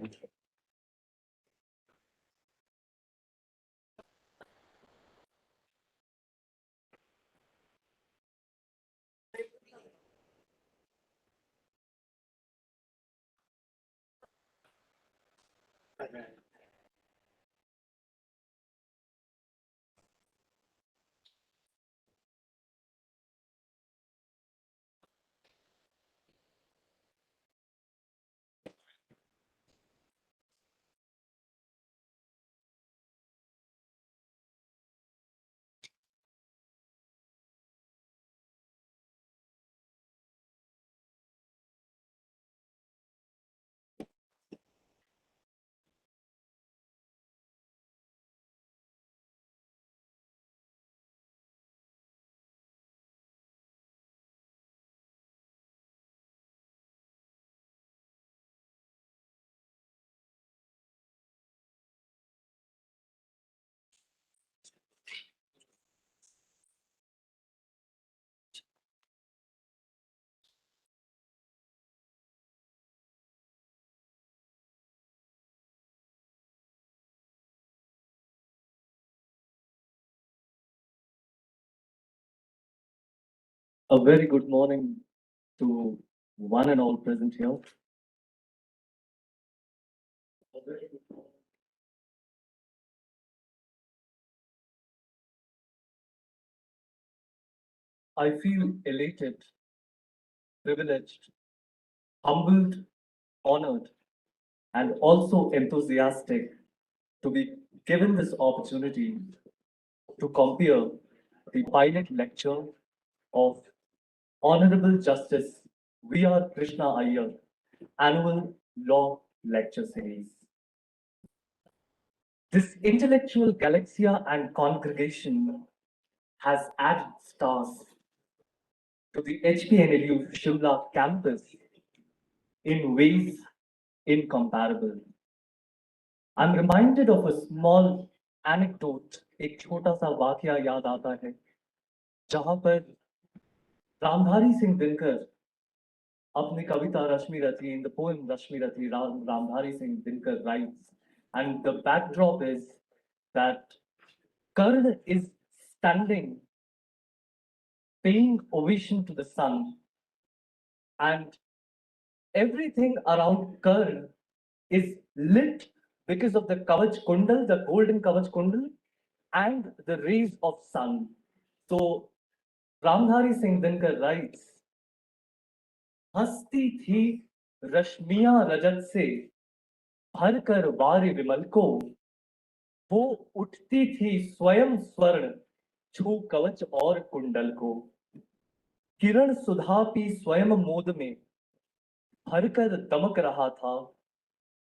A very good morning to one and all present here. A very good morning. I feel elated, privileged, humbled, honored, and also enthusiastic to be given this opportunity to compare the pilot lecture of Honorable Justice V.R. Krishna Iyer Annual Law Lecture Series. This intellectual galaxia and congregation has added stars to the HPNLU Shimla campus in ways incomparable. I'm reminded of a small anecdote, एक छोटा सा वाकया याद आता है, जहां पर रामधारी सिंह दिनकर अपनी कविता रश्मि रथी, in the poem Rashmi Rathi, Ramdhari Singh Dinkar writes, and the backdrop is that Karn is standing, paying ovation to the sun, and everything around Karn is lit because of the Kavach Kundal, the golden Kavach Kundal, and the rays of sun. So Ramdhari Singh Dinkar writes, हंसती थी रश्मियां रजत से भरकर वारि विमल को, वो उठती थी स्वयं स्वर्ण छू कवच और कुंडल को, किरण सुधा पी स्वयं मोद में भरकर दमक रहा था,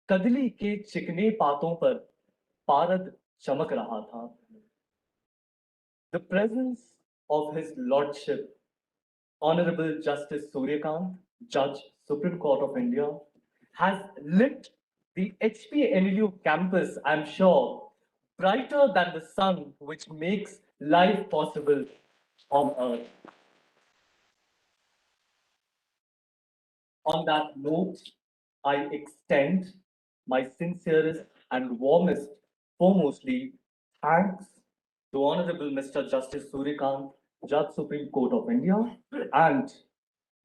कदली के चिकने पातों पर पारद चमक रहा था. The presence of His Lordship, Honorable Justice Surya Kant, Judge, Supreme Court of India, has lit the HPNLU campus, I'm sure, brighter than the sun which makes life possible on earth. On that note, I extend my sincerest and warmest, foremostly, thanks to Honorable Mr. Justice Suryakant, Judge Supreme Court of India, and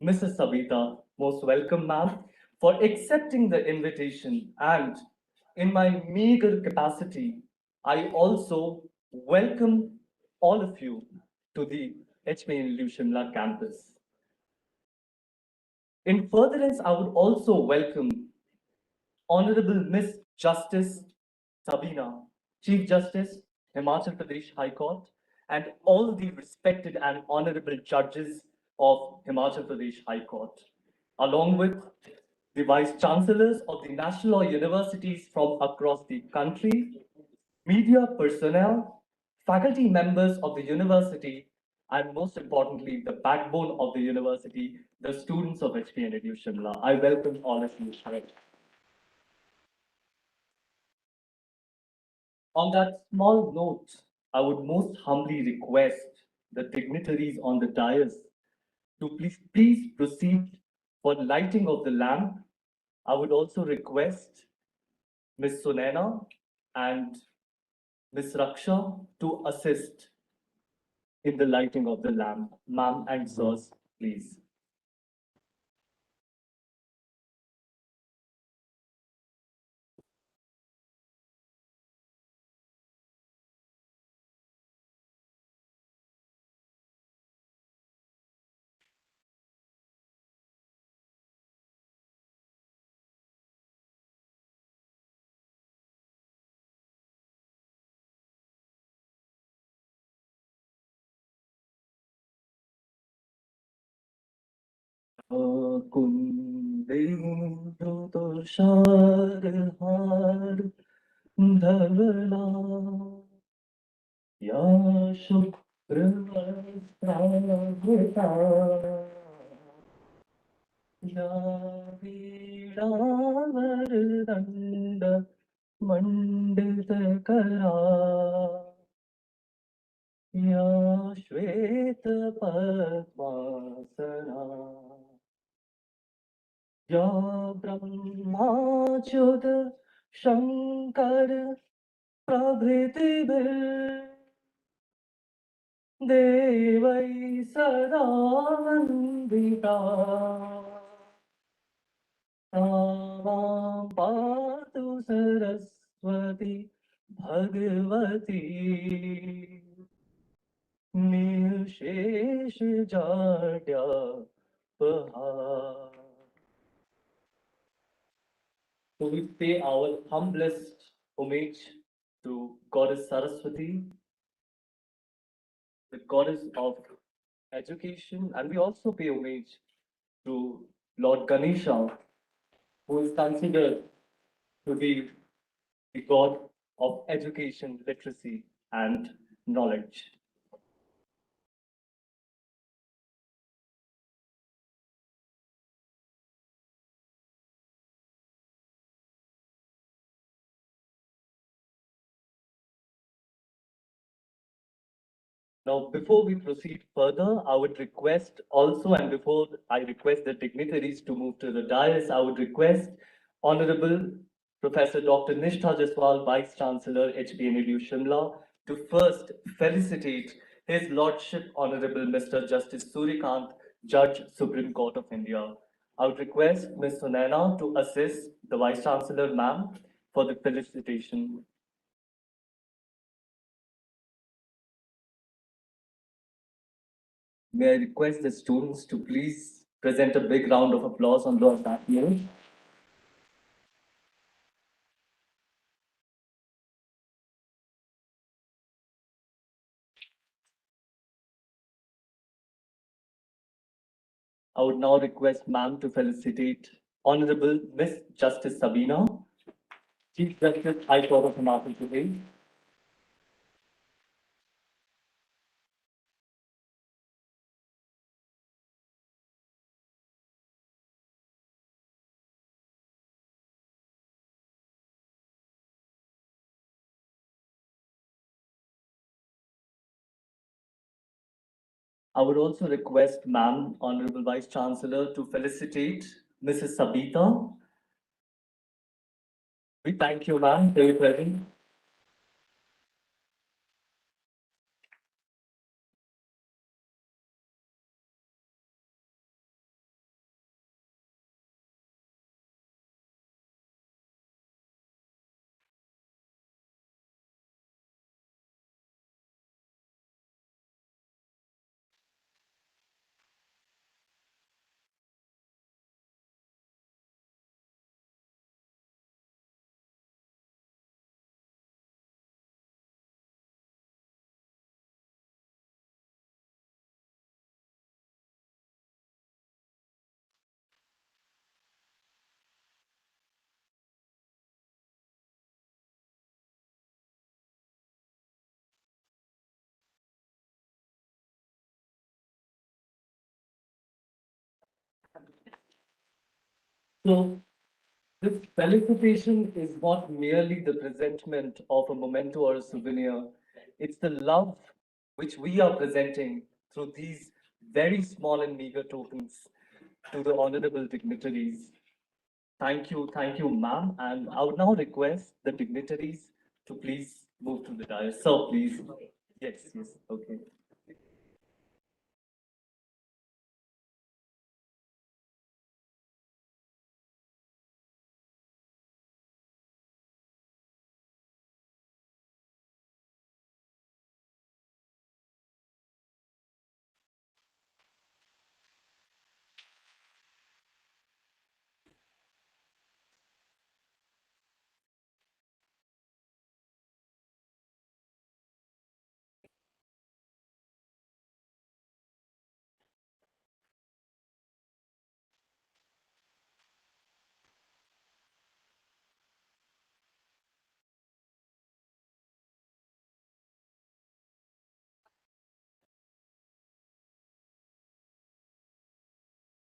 Mrs. Sabita, most welcome ma'am, for accepting the invitation. And in my meager capacity, I also welcome all of you to the HPNLU Shimla campus. In furtherance, I would also welcome Honorable Miss Justice Sabina, Chief Justice, Himachal Pradesh High Court, and all the respected and honorable judges of Himachal Pradesh High Court, along with the Vice Chancellors of the National Law Universities from across the country, media personnel, faculty members of the university, and most importantly, the backbone of the university, the students of HPNLU Shimla. I welcome all of you. On that small note, I would most humbly request the dignitaries on the dais to please proceed for lighting of the lamp. I would also request Ms. Sunaina and Ms. Raksha to assist in the lighting of the lamp. Ma'am and sirs, please. कुंदेन्दु Tushar हार धवला या शुभ्र वस्त्रावृता या वीणावरदण्ड मण्डितकरा या श्वेतपद्मासना या ब्रह्माच्युत शङ्कर प्रभृतिभिर् देवै सदा वन्दिता सा मां पातु Saraswati Bhagwati निर्शेषजाड्यापहा. So we pay our humblest homage to Goddess Saraswati, the goddess of education, and we also pay homage to Lord Ganesha, who is considered to be the god of education, literacy, and knowledge. Now, before we proceed further, I would request also, and before I request the dignitaries to move to the dais, I would request Honorable Professor Dr. Nishtha Jaswal, Vice Chancellor, HPNLU Shimla, to first felicitate His Lordship Honorable Mr. Justice Suryakant, Judge, Supreme Court of India. I would request Ms. Sunaina to assist the Vice Chancellor, ma'am, for the felicitation. May I request the students to please present a big round of applause on Lord Batnier. I would now request ma'am to felicitate Honorable Miss Justice Sabina, Chief Justice, High Court of Himachal Pradesh. I would also request ma'am, Honorable Vice Chancellor, to felicitate Mrs. Sabita. We thank you, ma'am, for your presence. So this felicitation is not merely the presentment of a memento or a souvenir. It's the love which we are presenting through these very small and meager tokens to the honorable dignitaries. thank you, ma'am. And I would now request the dignitaries to please move to the dais. Sir, please. Yes, yes, okay.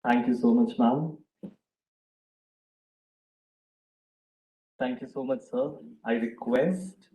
Thank you so much, ma'am. Thank you so much, sir. I request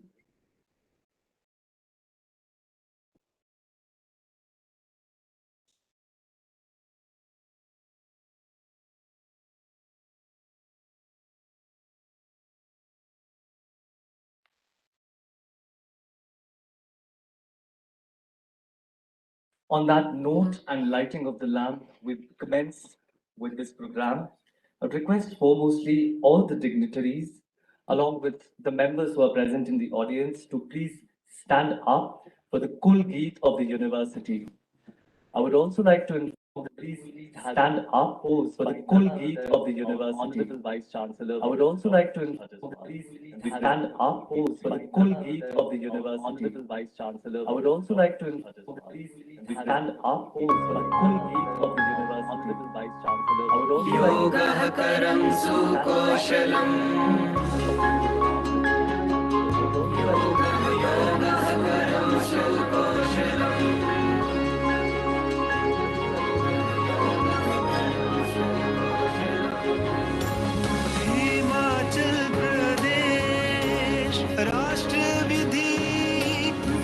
on that note and lighting of the lamp, we commence with this program. I request foremostly all the dignitaries, along with the members who are present in the audience, to please stand up for the Kul Geet of the university. I would also like to inform that please stand up for the Kul Geet of the university. Honorable Vice Chancellor. I would also like to inform that please stand up for the Kul Geet of the university. Honorable Vice Chancellor. I would also like to inform that please stand up for the Kul Geet of the university. Honorable Vice Chancellor. I would also योगः करं सुकौशलम् योगः करं सुकौशलम् हिमाचल प्रदेश राष्ट्र विधि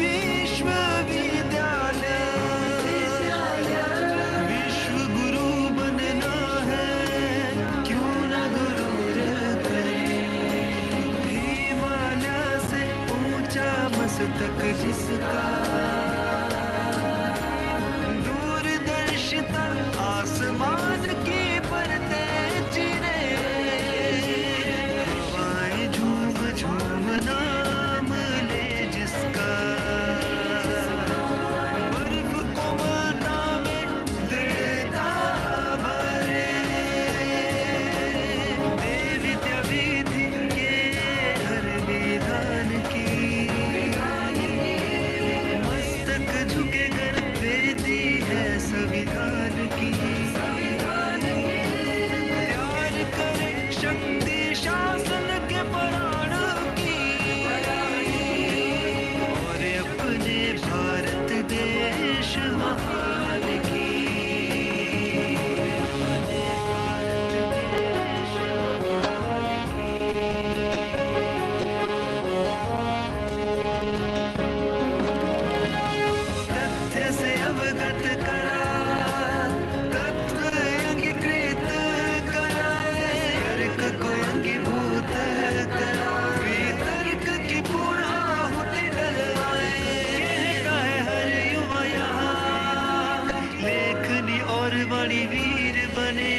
विश्वविद्यालय विश्व गुरु बनना है क्यों न गुरूर करें हिमालय से ऊंचा मस्तक जिसका दूरदर्शिता आसमान की परतें चिरे हवाएं झूम झूम नाम ले जिसका बर्फ कोमलता में दृढ़ता भरे देवित्य विधि के हर विधान की मस्तक झुके कर वेदी है संविधान की प्यार करे शक्ति शासन के प्राण की और अपने भारत देश महान की तथ्य से अवगत करा तत्व अंगीकृत कराए तर्क को अंगीभूत करा वितर्क की पूर्ण आहुति डलवाए कहता है हर युवा यहाँ लेखनी और वाणी वीर बने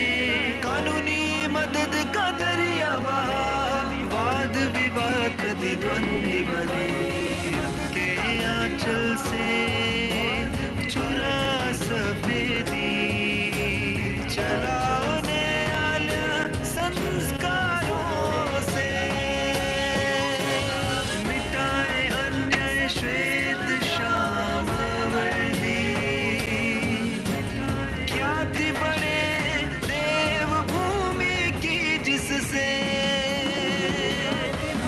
कानूनी मदद का दरिया बहा वाद विवाद प्रतिद्वंदी बने के आंचल से चुरा सफेदी चलाने आला संस्कारों से मिटाए अन्याय श्वेत श्याम वर्दी ख्याति बने देव भूमि की जिससे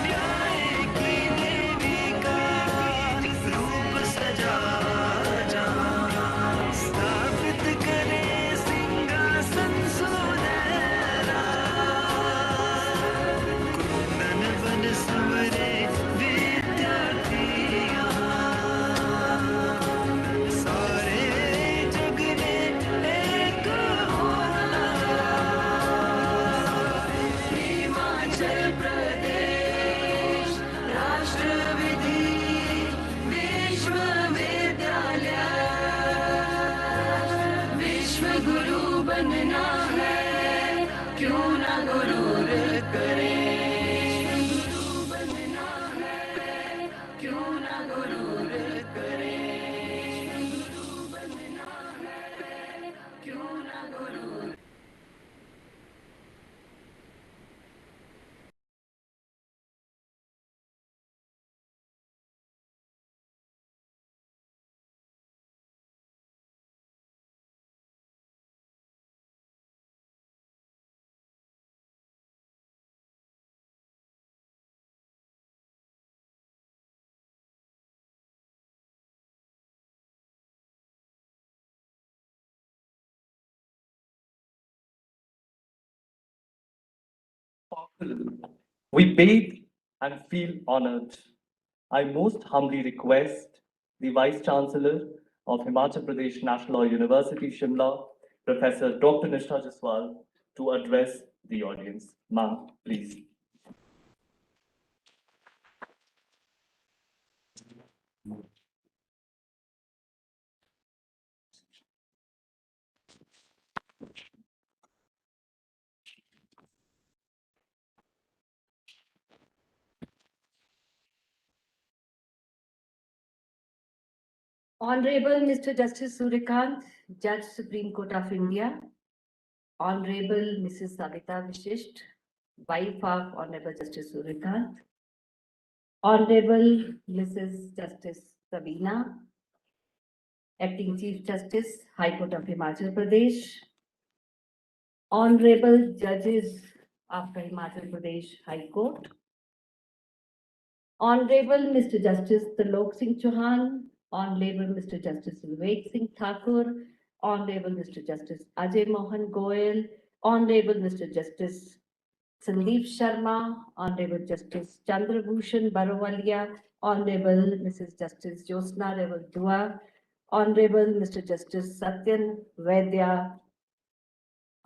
न्याय की बनना है, क्यों ना गुरूर करें। बनना है, क्यों ना गुरूर करें। बनना है, क्यों ना गुरूर। We bathe and feel honored. I most humbly request the Vice Chancellor of Himachal Pradesh National Law University, Shimla, Professor Dr. Nishtha Jaswal, to address the audience. Ma'am, please. Honorable Mr. Justice Suryakant, Judge Supreme Court of India, Honorable Mrs. Savita Vishisht, wife of Honorable Justice Suryakant, Honorable Mrs. Justice Sabina, Acting Chief Justice, High Court of Himachal Pradesh, Honorable Judges of the Himachal Pradesh High Court, Honorable Mr. Justice Talok Singh Chauhan, Honorable Mr. Justice Vivek Singh Thakur, Honorable Mr. Justice Ajay Mohan Goyal, Honorable Mr. Justice Sandeep Sharma, Honorable Justice Chandra Bhushan Barowalia, Honorable Mrs. Justice Josna Reval Dua, Honorable Mr. Justice Satyan Vaidya,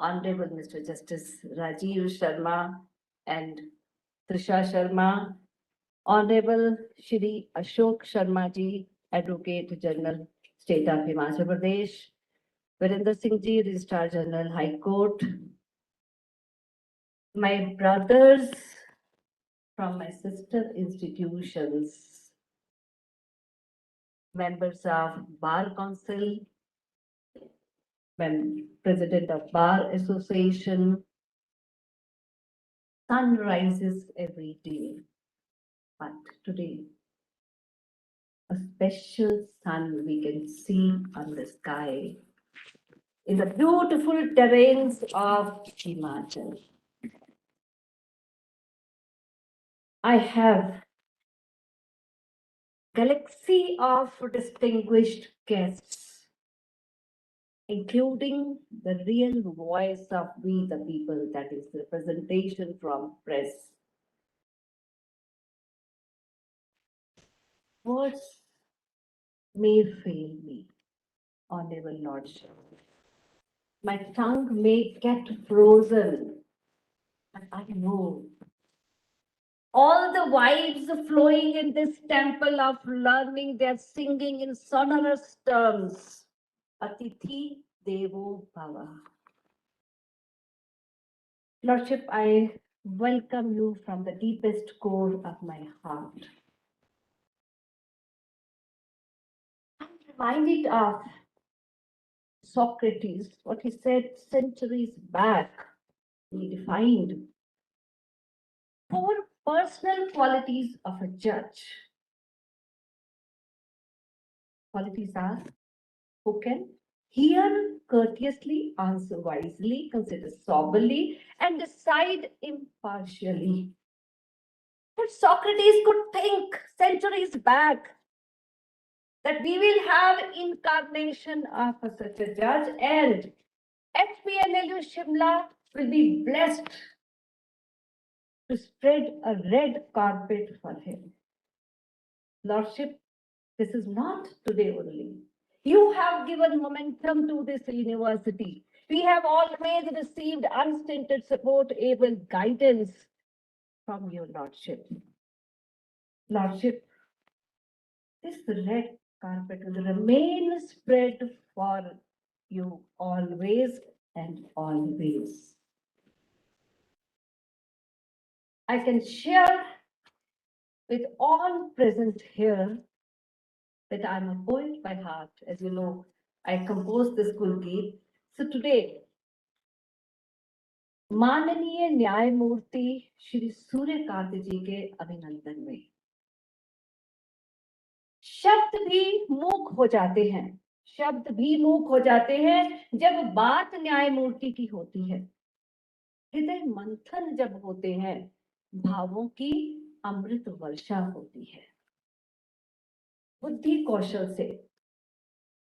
Honorable Mr. Justice Rajiv Sharma and Trisha Sharma, Honorable Shri Ashok Sharma Ji, Advocate General, State of Himachal Pradesh, Virender Singh Ji, Registrar General, High Court, my brothers from my sister institutions, members of Bar Council, President of Bar Association. Sun rises every day, but today a special sun we can see on the sky in the beautiful terrains of Himachal. I have galaxy of distinguished guests, including the real voice of we the people, that is representation from press. Words may fail me, Honorable Lordship. My tongue may get frozen, but I know all the vibes flowing in this temple of learning, they're singing in sonorous terms. Atithi Devo Bhava. Lordship, I welcome you from the deepest core of my heart. I'm reminded of Socrates, what he said centuries back. He defined 4 personal qualities of a judge. Qualities are who can hear courteously, answer wisely, consider soberly, and decide impartially. But Socrates could think centuries back that we will have incarnation of such a judge, and HPNLU Shimla will be blessed to spread a red carpet for him. Lordship, this is not today only. You have given momentum to this university. We have always received unstinted support, able guidance from your Lordship. Lordship, this red carpet will remain spread for you always and always. I can share with all present here that I'm a poet by heart. As you know, I composed this Gulgit. So today, माननीय न्यायमूर्ति श्री सूर्यकांत जी के अभिनंदन में शब्द भी मूक हो जाते हैं, शब्द भी मूक हो जाते हैं जब बात न्यायमूर्ति की होती है। हृदय मंथन जब होते हैं, भावों की अमृत वर्षा होती है। बुद्धि कौशल से,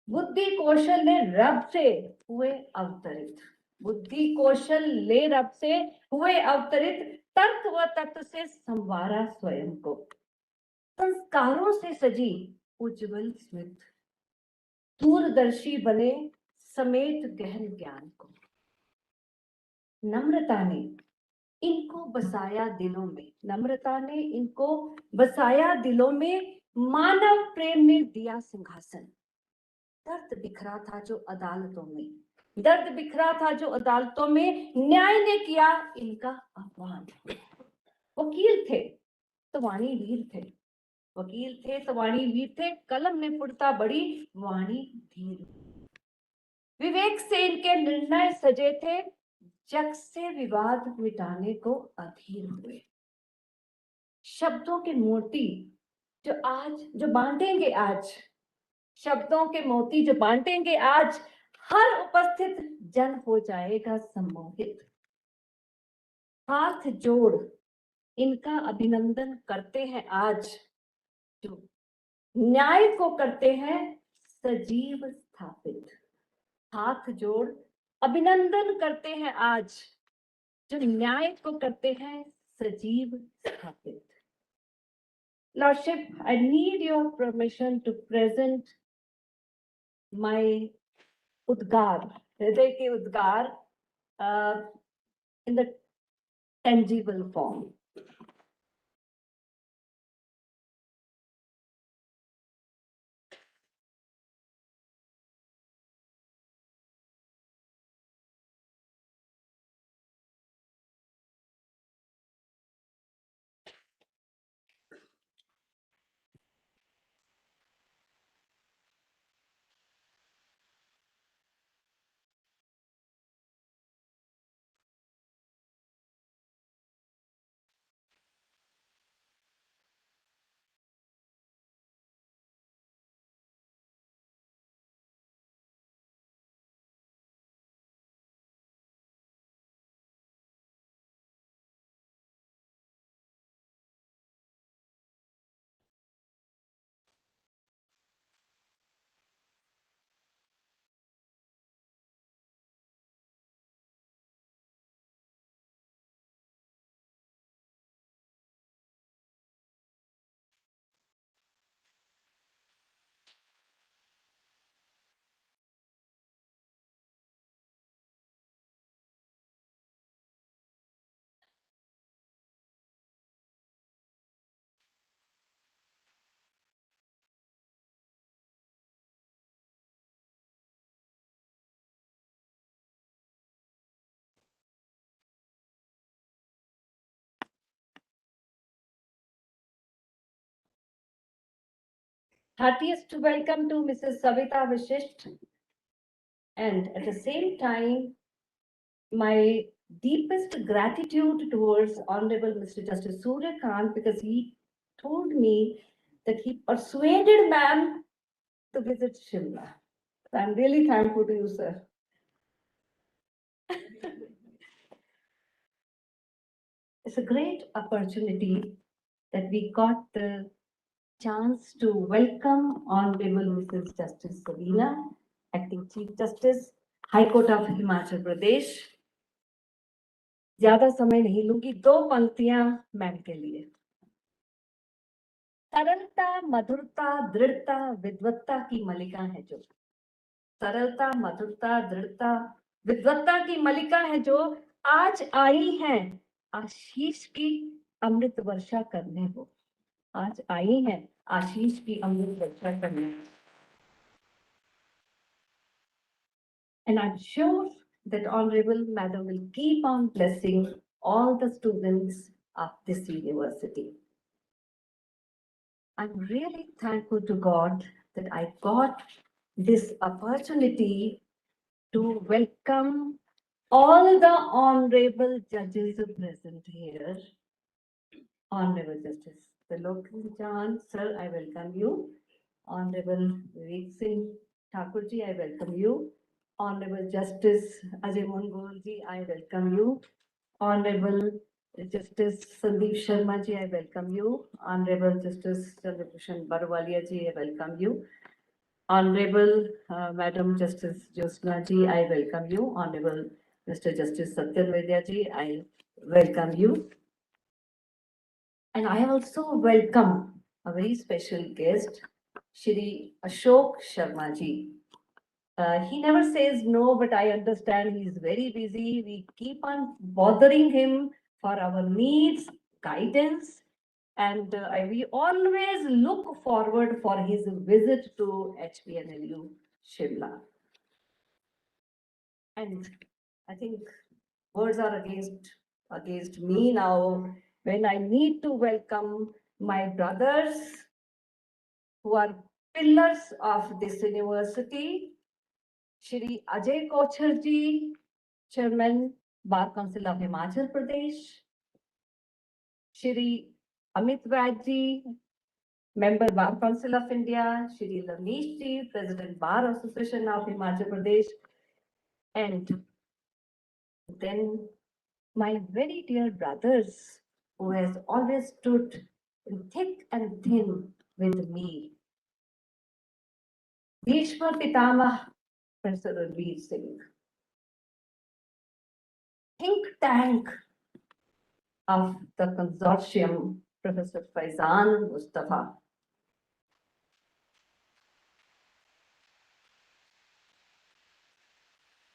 बुद्धि कौशल ने रब से हुए अवतरित, बुद्धि कौशल ले रब से हुए अवतरित, तर्क व तत्व से संवारा स्वयं को, संस्कारों से सजी उज्जवल स्मित, दूरदर्शी बने समेत गहन ज्ञान को। नम्रता ने इनको बसाया दिलों में, नम्रता ने इनको बसाया दिलों में, मानव प्रेम ने दिया सिंहासन। दर्द बिखरा था जो अदालतों में, दर्द बिखरा था जो अदालतों में, न्याय ने किया इनका आह्वान। वकील थे तो वाणी वीर थे, वकील थे तो वाणी वीर थे, कलम ने पुरता बड़ी वाणी धीर। विवेक से इनके निर्णय सजे थे, जग से विवाद मिटाने को अधीर हुए। शब्दों के मोती जो बांटेंगे आज, शब्दों के मोती जो बांटेंगे आज, हर उपस्थित जन हो जाएगा सम्मोहित। हाथ जोड़ इनका अभिनंदन करते हैं आज, जो न्याय को करते हैं सजीव स्थापित। हाथ जोड़ अभिनंदन करते हैं आज, जो न्याय को करते हैं सजीव स्थापित। Lordship, I need your permission to present my udgar, हृदय के उद्गार, in the tangible form. Heartiest welcome to Mrs. Savita Vishisht, and at the same time, my deepest gratitude towards Honorable Mr. Justice Surya Kant, because he told me that he persuaded ma'am to visit Shimla. So I'm really thankful to you, sir. It's a great opportunity that we got the chance to welcome Honorable Mrs. Justice Sabina, Acting Chief Justice, High Court of Himachal Pradesh. ज्यादा समय नहीं लूंगी, दो पंक्तियां ma'am के लिए। सरलता, मधुरता, दृढ़ता, विद्वत्ता की मलिका है जो, सरलता, मधुरता, दृढ़ता, विद्वत्ता की मलिका है जो, आज आई हैं आशीष की अमृत वर्षा करने वो, आज आई हैं आशीष की अमृत वर्षा करने। And I'm sure that Honorable Madam will keep on blessing all the students of this university. I'm really thankful to God that I got this opportunity to welcome all the honorable judges present here. Honorable Justice Tilok Chan, sir, I welcome you. Honorable Vivek Singh Thakurji, I welcome you. Honorable Justice Ajay Mongolji, I welcome you. Honorable Justice Sandeep Sharma ji, I welcome you. Honorable Justice Chandrabhushan Barwalia ji, I welcome you. Honorable Madam Justice Jyotsna ji, I welcome you. Honorable Mr. Justice Satyan Vaidya ji, I welcome you. And I also welcome a very special guest, Shri Ashok Sharma ji. He never says no, but I understand he's very busy. We keep on bothering him for our needs, guidance, and we always look forward for his visit to HPNLU Shimla. And I think words are against me now when I need to welcome my brothers who are pillars of this university. Shri Ajay Kochar ji, Chairman, Bar Council of Himachal Pradesh. Shri Amit Vaid ji, Member Bar Council of India. Shri Lamesh ji, President Bar Association of Himachal Pradesh. And then my very dear brothers who has always stood in thick and thin with me. Bhishma Pitamah, Professor Ranveer Singh. Think tank of the consortium, Professor Faizan Mustafa.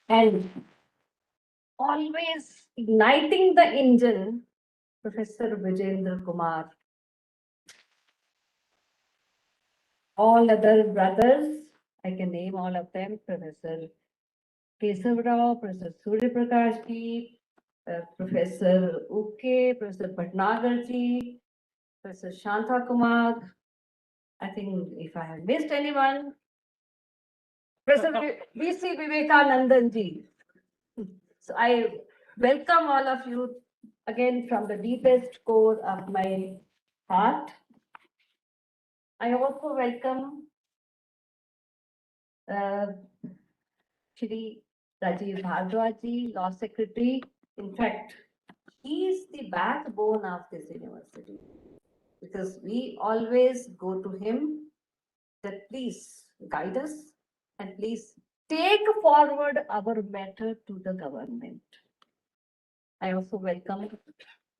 And always igniting the engine, Professor Vijendra Kumar. All other brothers, I can name all of them, Professor Kesav Rao, Professor Surya Prakash ji, Professor Uke, Professor Bhatnagar ji, Professor Shanta Kumar. I think if I have missed anyone, Professor V.C. Vivekanandan ji. So I welcome all of you again from the deepest core of my heart. I also welcome Shri Rajiv Bhardwaj ji, Law Secretary. In fact, he is the backbone of this university because we always go to him that please guide us and please take forward our matter to the government. I also welcome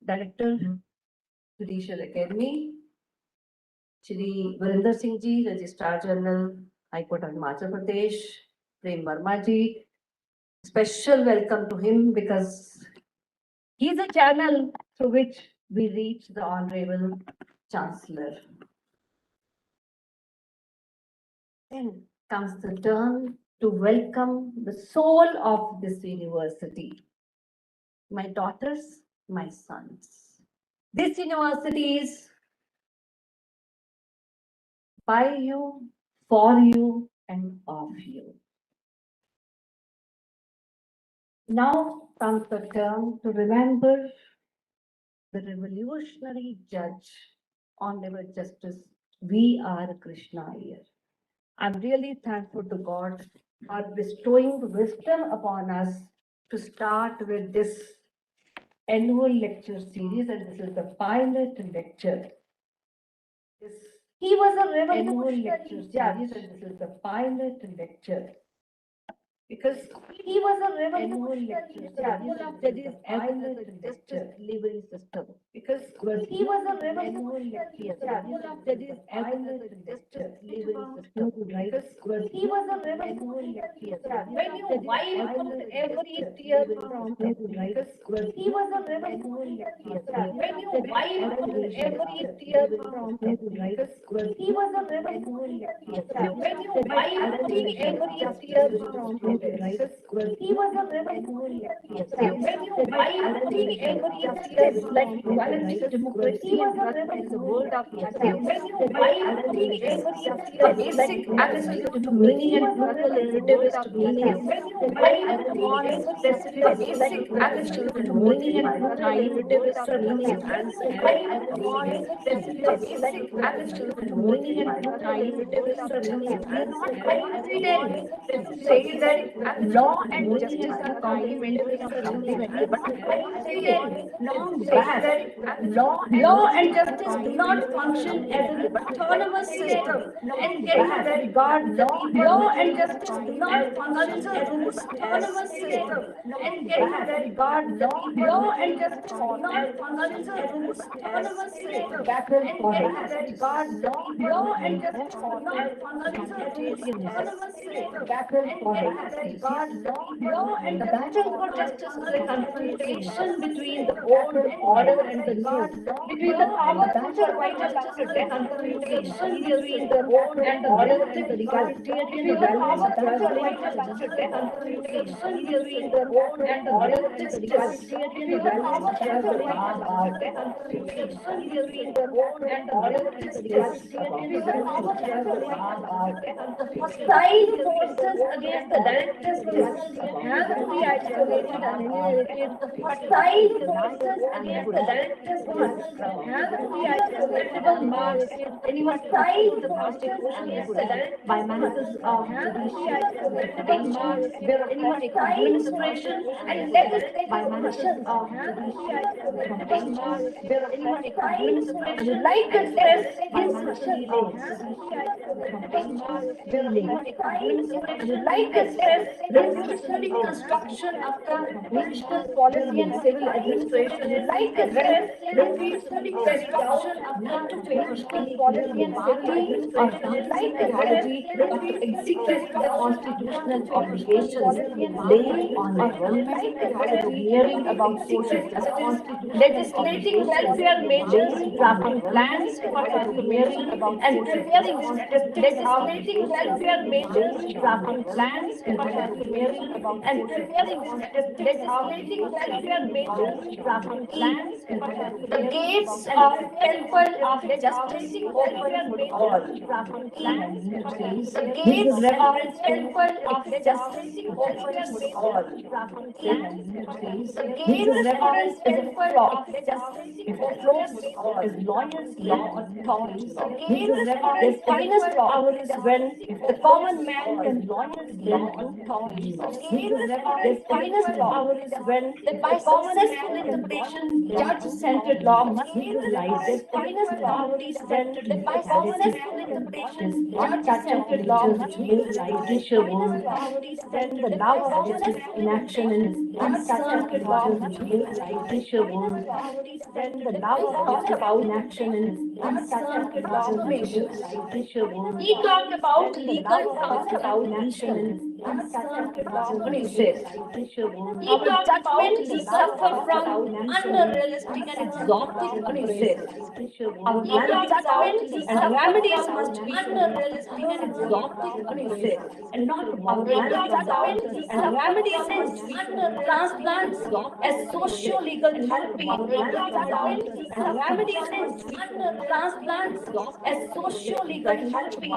Director, Judicial Academy, Shri Varinder Singh ji, Registrar General, High Court of Himachal Pradesh, Prem Verma ji. Special welcome to him because he's a channel through which we reach the Honorable Chancellor. Then comes the turn to welcome the soul of this university. My daughters, my sons. This university is by you, for you, and of you. Now comes the turn to remember the revolutionary judge, Honorable Justice V.R. Krishna Iyer. I'm really thankful to God for bestowing wisdom upon us to start with this annual lecture series, and this is the pilot lecture. He was a revolutionary judge, and this is the pilot lecture. Because he was a revolutionary judge of judges as the justice delivery system. Because he was a revolutionary judge of judges as the justice delivery system. Because he was a revolutionary judge. When you wiped every tear from him, because he was a revolutionary judge. When you wiped every tear from him, because he was a revolutionary judge. When you wiped every tear from him. He was a revolutionary. When you write every step like equality, democracy, and justice is a world of yesterday. When you write the basic absolute meaning and total relativist meaning, when you write upon specific basic absolute meaning and time relativist meaning, when you write upon specific basic absolute meaning and time relativist meaning, we are not pretending to say that law and justice are complementary or supplementary, but pretending long back law and justice do not function as an autonomous system and getting regard law and justice do not function as an autonomous system and getting regard law and justice do not function as an autonomous system and getting regard law and justice do not function as an autonomous system and getting regard law and the battle for justice is a confrontation between the old order and the new, between the powerful right justice is a confrontation between the old and order and the egalitarian values, right justice is a confrontation between the old and order and the egalitarian values, right confrontation between the old and order and the egalitarian values. The hostile forces against the directives have to be isolated and annihilated. The hostile forces against the directives have to be isolated marks. Anyone hostile the prosecution against the directives by manifest of judicial marks. There are anyone administration and legislative by manifest of judicial marks. There are anyone administration like a stress his like a stress revolutionary construction of the national policy and civil administration, like a stress revolutionary construction of the national policy and civil administration, like a strategy to execute the constitutional obligations laid on it, like a strategy hearing about social justice, legislating welfare measures, drafting plans for transformation, and preparing statistics of legislating welfare measures, drafting plans for transformation, and preparing statistics of legislating welfare measures, drafting plans for transformation. The gates of temple of justice open to all. Drafting plans. The gates of temple of justice open to all. Drafting plans. The gates of temple of justice if it flows as lawyers law or thought. The gates finest hour is when the common man can lawyers law or thought. The finest hour is when by successful interpretation judge-centered law must be realized. The finest hour is when by successful interpretation judge-centered law must be realized. Judicial world when the love of justice in action and concerned law must be realized. Judicial world when the love of justice in action and concerned law must be realized. Judicial world he talked about legal action and concerned law. What he says. Our judgments suffer from unrealistic and exotic concepts. Our judgments and remedies must be unrealistic and exotic concepts, and not our judgments and remedies must be transplants as socio-legal helping. Judgments and remedies must be transplants as socio-legal helping.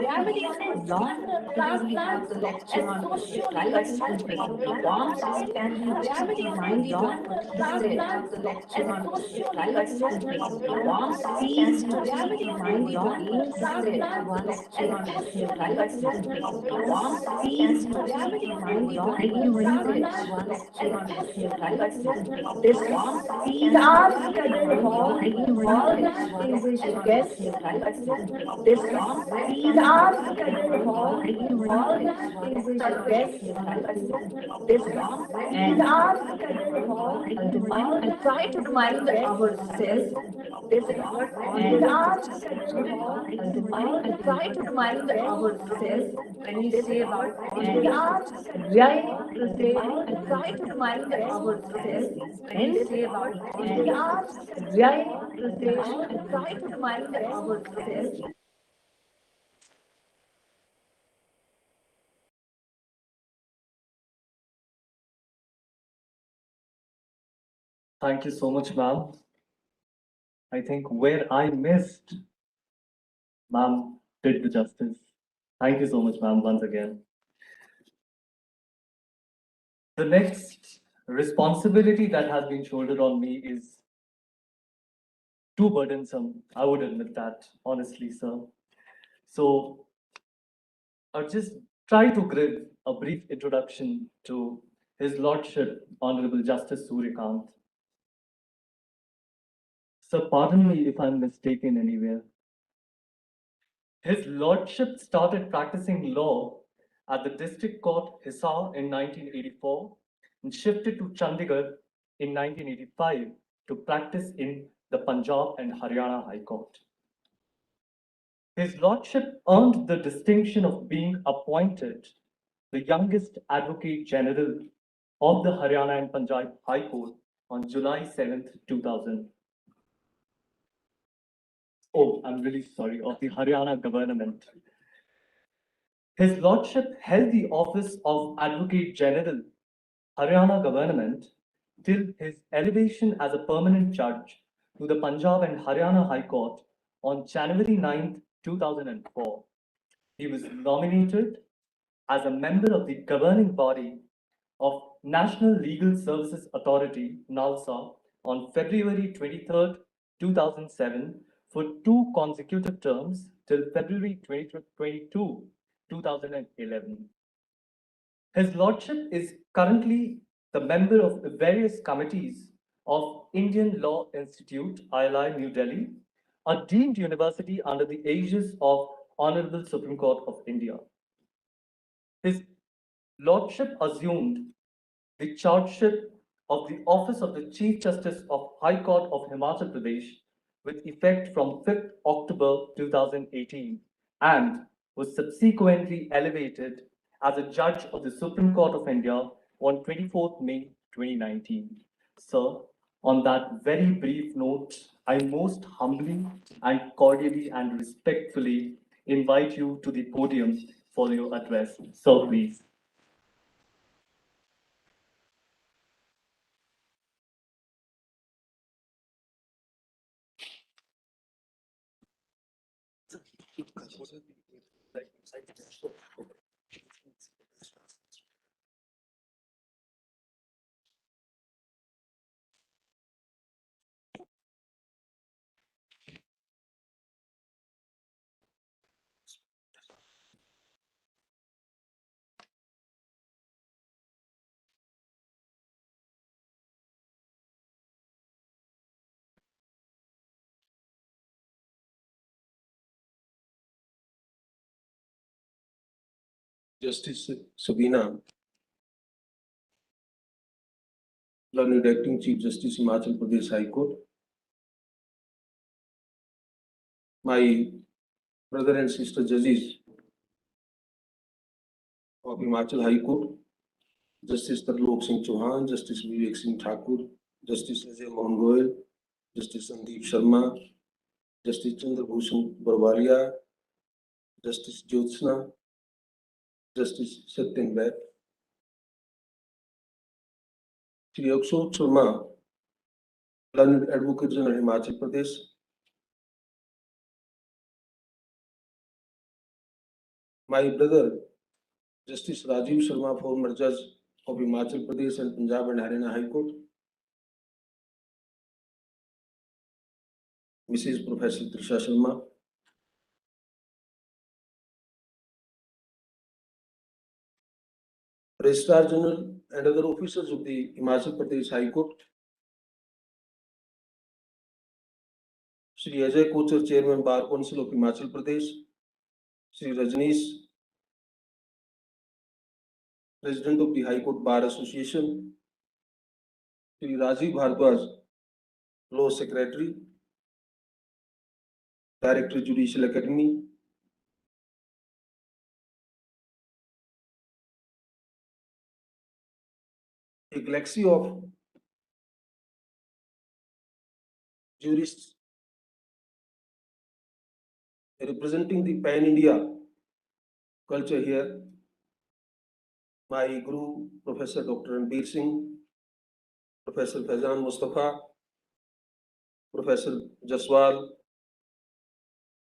Remedies transplants as socio-legal helping. Remedies transplants as socio-legal helping. Ceased remedies transplants as socio-legal helping. Ceased remedies transplants as socio-legal helping. This Dance Kadar Hall, all distinguished guests. This Dance Kadar Hall, all distinguished guests. This and Dance Kadar Hall, and try to remind ourselves. This and Dance Kadar Hall, and try to remind ourselves when we say about and and try to remind ourselves when we say about and try to remind ourselves Thank you so much, ma'am. I think where I missed, ma'am did the justice. Thank you so much, ma'am, once again. The next responsibility that has been shouldered on me is too burdensome. I would admit that, honestly, sir. So I'll just try to give a brief introduction to His Lordship, Honorable Justice Surya Kant. Sir, pardon me if I'm mistaken anywhere. His Lordship started practicing law at the District Court, Hisar, in 1984 and shifted to Chandigarh in 1985 to practice in the Punjab and Haryana High Court. His Lordship earned the distinction of being appointed the youngest Advocate General of the Haryana and Punjab High Court on July 7th, 2000. Oh, I'm really sorry, of the Haryana government. His Lordship held the office of Advocate General, Haryana government, till his elevation as a permanent judge to the Punjab and Haryana High Court on January 9th, 2004. He was nominated as a member of the governing body of National Legal Services Authority, NALSA, on February 23rd, 2007 for 2 consecutive terms till February 2022, 2011. His Lordship is currently the member of the various committees of Indian Law Institute, ILI, New Delhi, a deemed university under the aegis of Honorable Supreme Court of India. His Lordship assumed the chargeship of the office of the Chief Justice of High Court of Himachal Pradesh with effect from 5th October 2018 and was subsequently elevated as a judge of the Supreme Court of India on 24th May 2019. Sir, on that very brief note, I most humbly and cordially and respectfully invite you to the podium for your address. Sir, please. Justice Sabina, Learned Acting Chief Justice, Himachal Pradesh High Court. My brother and sister judges of Himachal High Court, Justice Tarlok Singh Chauhan, Justice Vivek Singh Thakur, Justice Ajay Mohan Goyal, Justice Sandeep Sharma, Justice Chandra Bhushan Barwalia, Justice Jyotsna, Justice Satyan Vaid, Shri Akshot Sharma, Learned Advocate General Himachal Pradesh, my brother Justice Rajiv Sharma, former judge of Himachal Pradesh and Punjab and Haryana High Court, Mrs. Professor Trisha Sharma, Registrar General and other officers of the Himachal Pradesh High Court, Shri Ajay Kochar, Chairman Bar Council of Himachal Pradesh, Shri Rajneesh, President of the High Court Bar Association, Shri Rajiv Bhardwaj, Law Secretary, Director Judicial Academy, a galaxy of jurists representing the pan-India culture here, my Guru, Professor Dr. Ranbir Singh, Professor Faizan Mustafa, Professor Jaswal,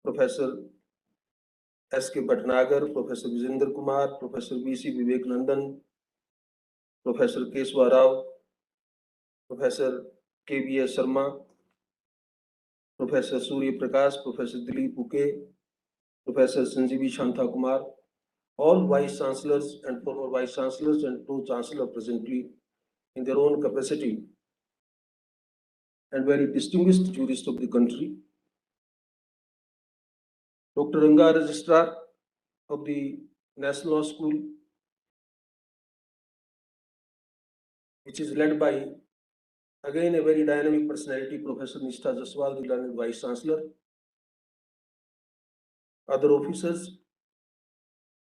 Professor S.K. Bhatnagar, Professor Vijender Kumar, Professor V.C. Vivek Nandan, Professor Keswa Rao, Professor K.V.S. Sharma, Professor Surya Prakash, Professor Dilip Uke, Professor Sanjeevi Shanta Kumar, all Vice Chancellors and former Vice Chancellors and Pro-Chancellor presently in their own capacity, and very distinguished jurists of the country, Dr. Ranga, Registrar of the National Law School, which is led by, again, a very dynamic personality, Professor Nishtha Jaswal, the learned Vice Chancellor, other officers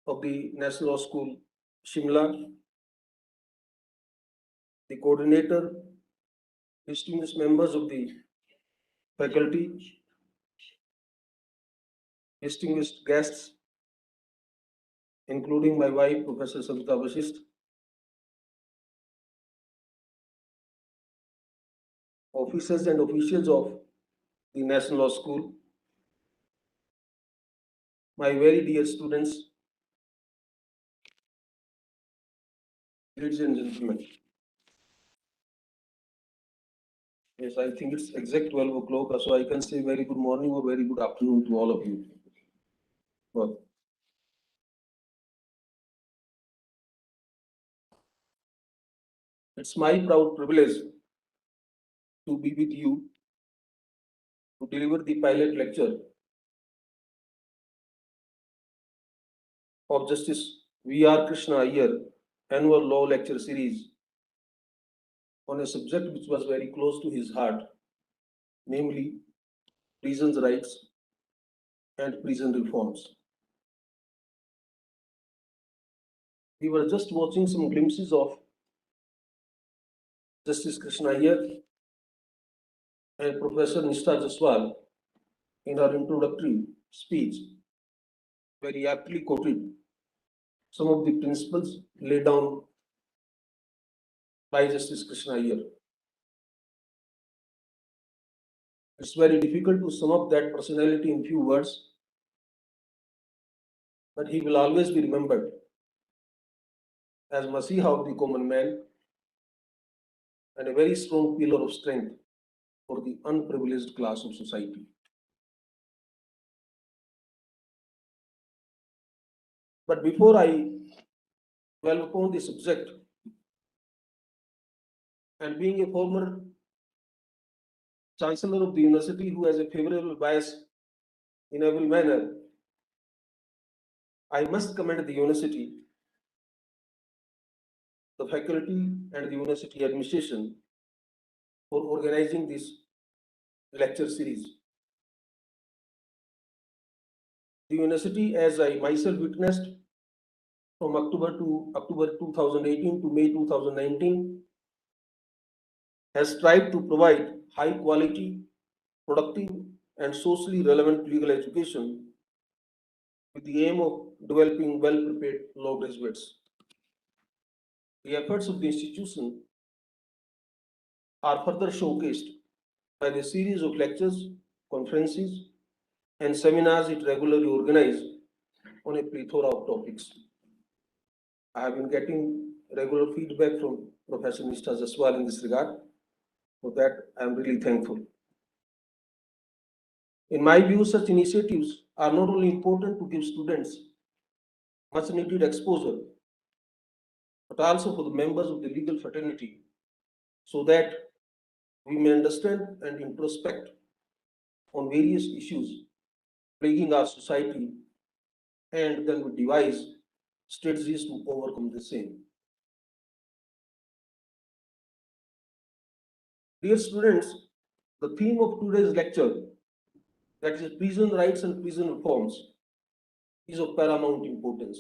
of the National Law School, Shimla, the coordinator, distinguished members of the faculty, distinguished guests, including my wife, Professor Savita Vasisht, officers and officials of the National Law School, my very dear students, ladies and gentlemen. Yes, I think it's exact 12 o'clock, so I can say very good morning or very good afternoon to all of you. Well, it's my proud privilege to be with you to deliver the pilot lecture of Justice V.R. Krishna Iyer annual law lecture series on a subject which was very close to his heart, namely prisoners' rights and prison reforms. We were just watching some glimpses of Justice Krishna Iyer and Professor Nishtha Jaswal in our introductory speech very aptly quoted some of the principles laid down by Justice Krishna Iyer. It's very difficult to sum up that personality in few words, but he will always be remembered as Masiha of the common man and a very strong pillar of strength for the unprivileged class of society. But before I dwell upon the subject, and being a former chancellor of the university who has a favorable bias in every manner, I must commend the university, the faculty, and the university administration for organizing this lecture series. The university, as I myself witnessed from October 2018 to May 2019, has strived to provide high quality, productive, and socially relevant legal education with the aim of developing well-prepared law graduates. The efforts of the institution are further showcased by the series of lectures, conferences, and seminars it regularly organizes on a plethora of topics. I have been getting regular feedback from Professor Nishtha Jaswal in this regard. For that, I am really thankful. In my view, such initiatives are not only important to give students much needed exposure, but also for the members of the legal fraternity so that we may understand and introspect on various issues plaguing our society, and then we devise strategies to overcome the same. Dear students, the theme of today's lecture, that is prison rights and prison reforms, is of paramount importance.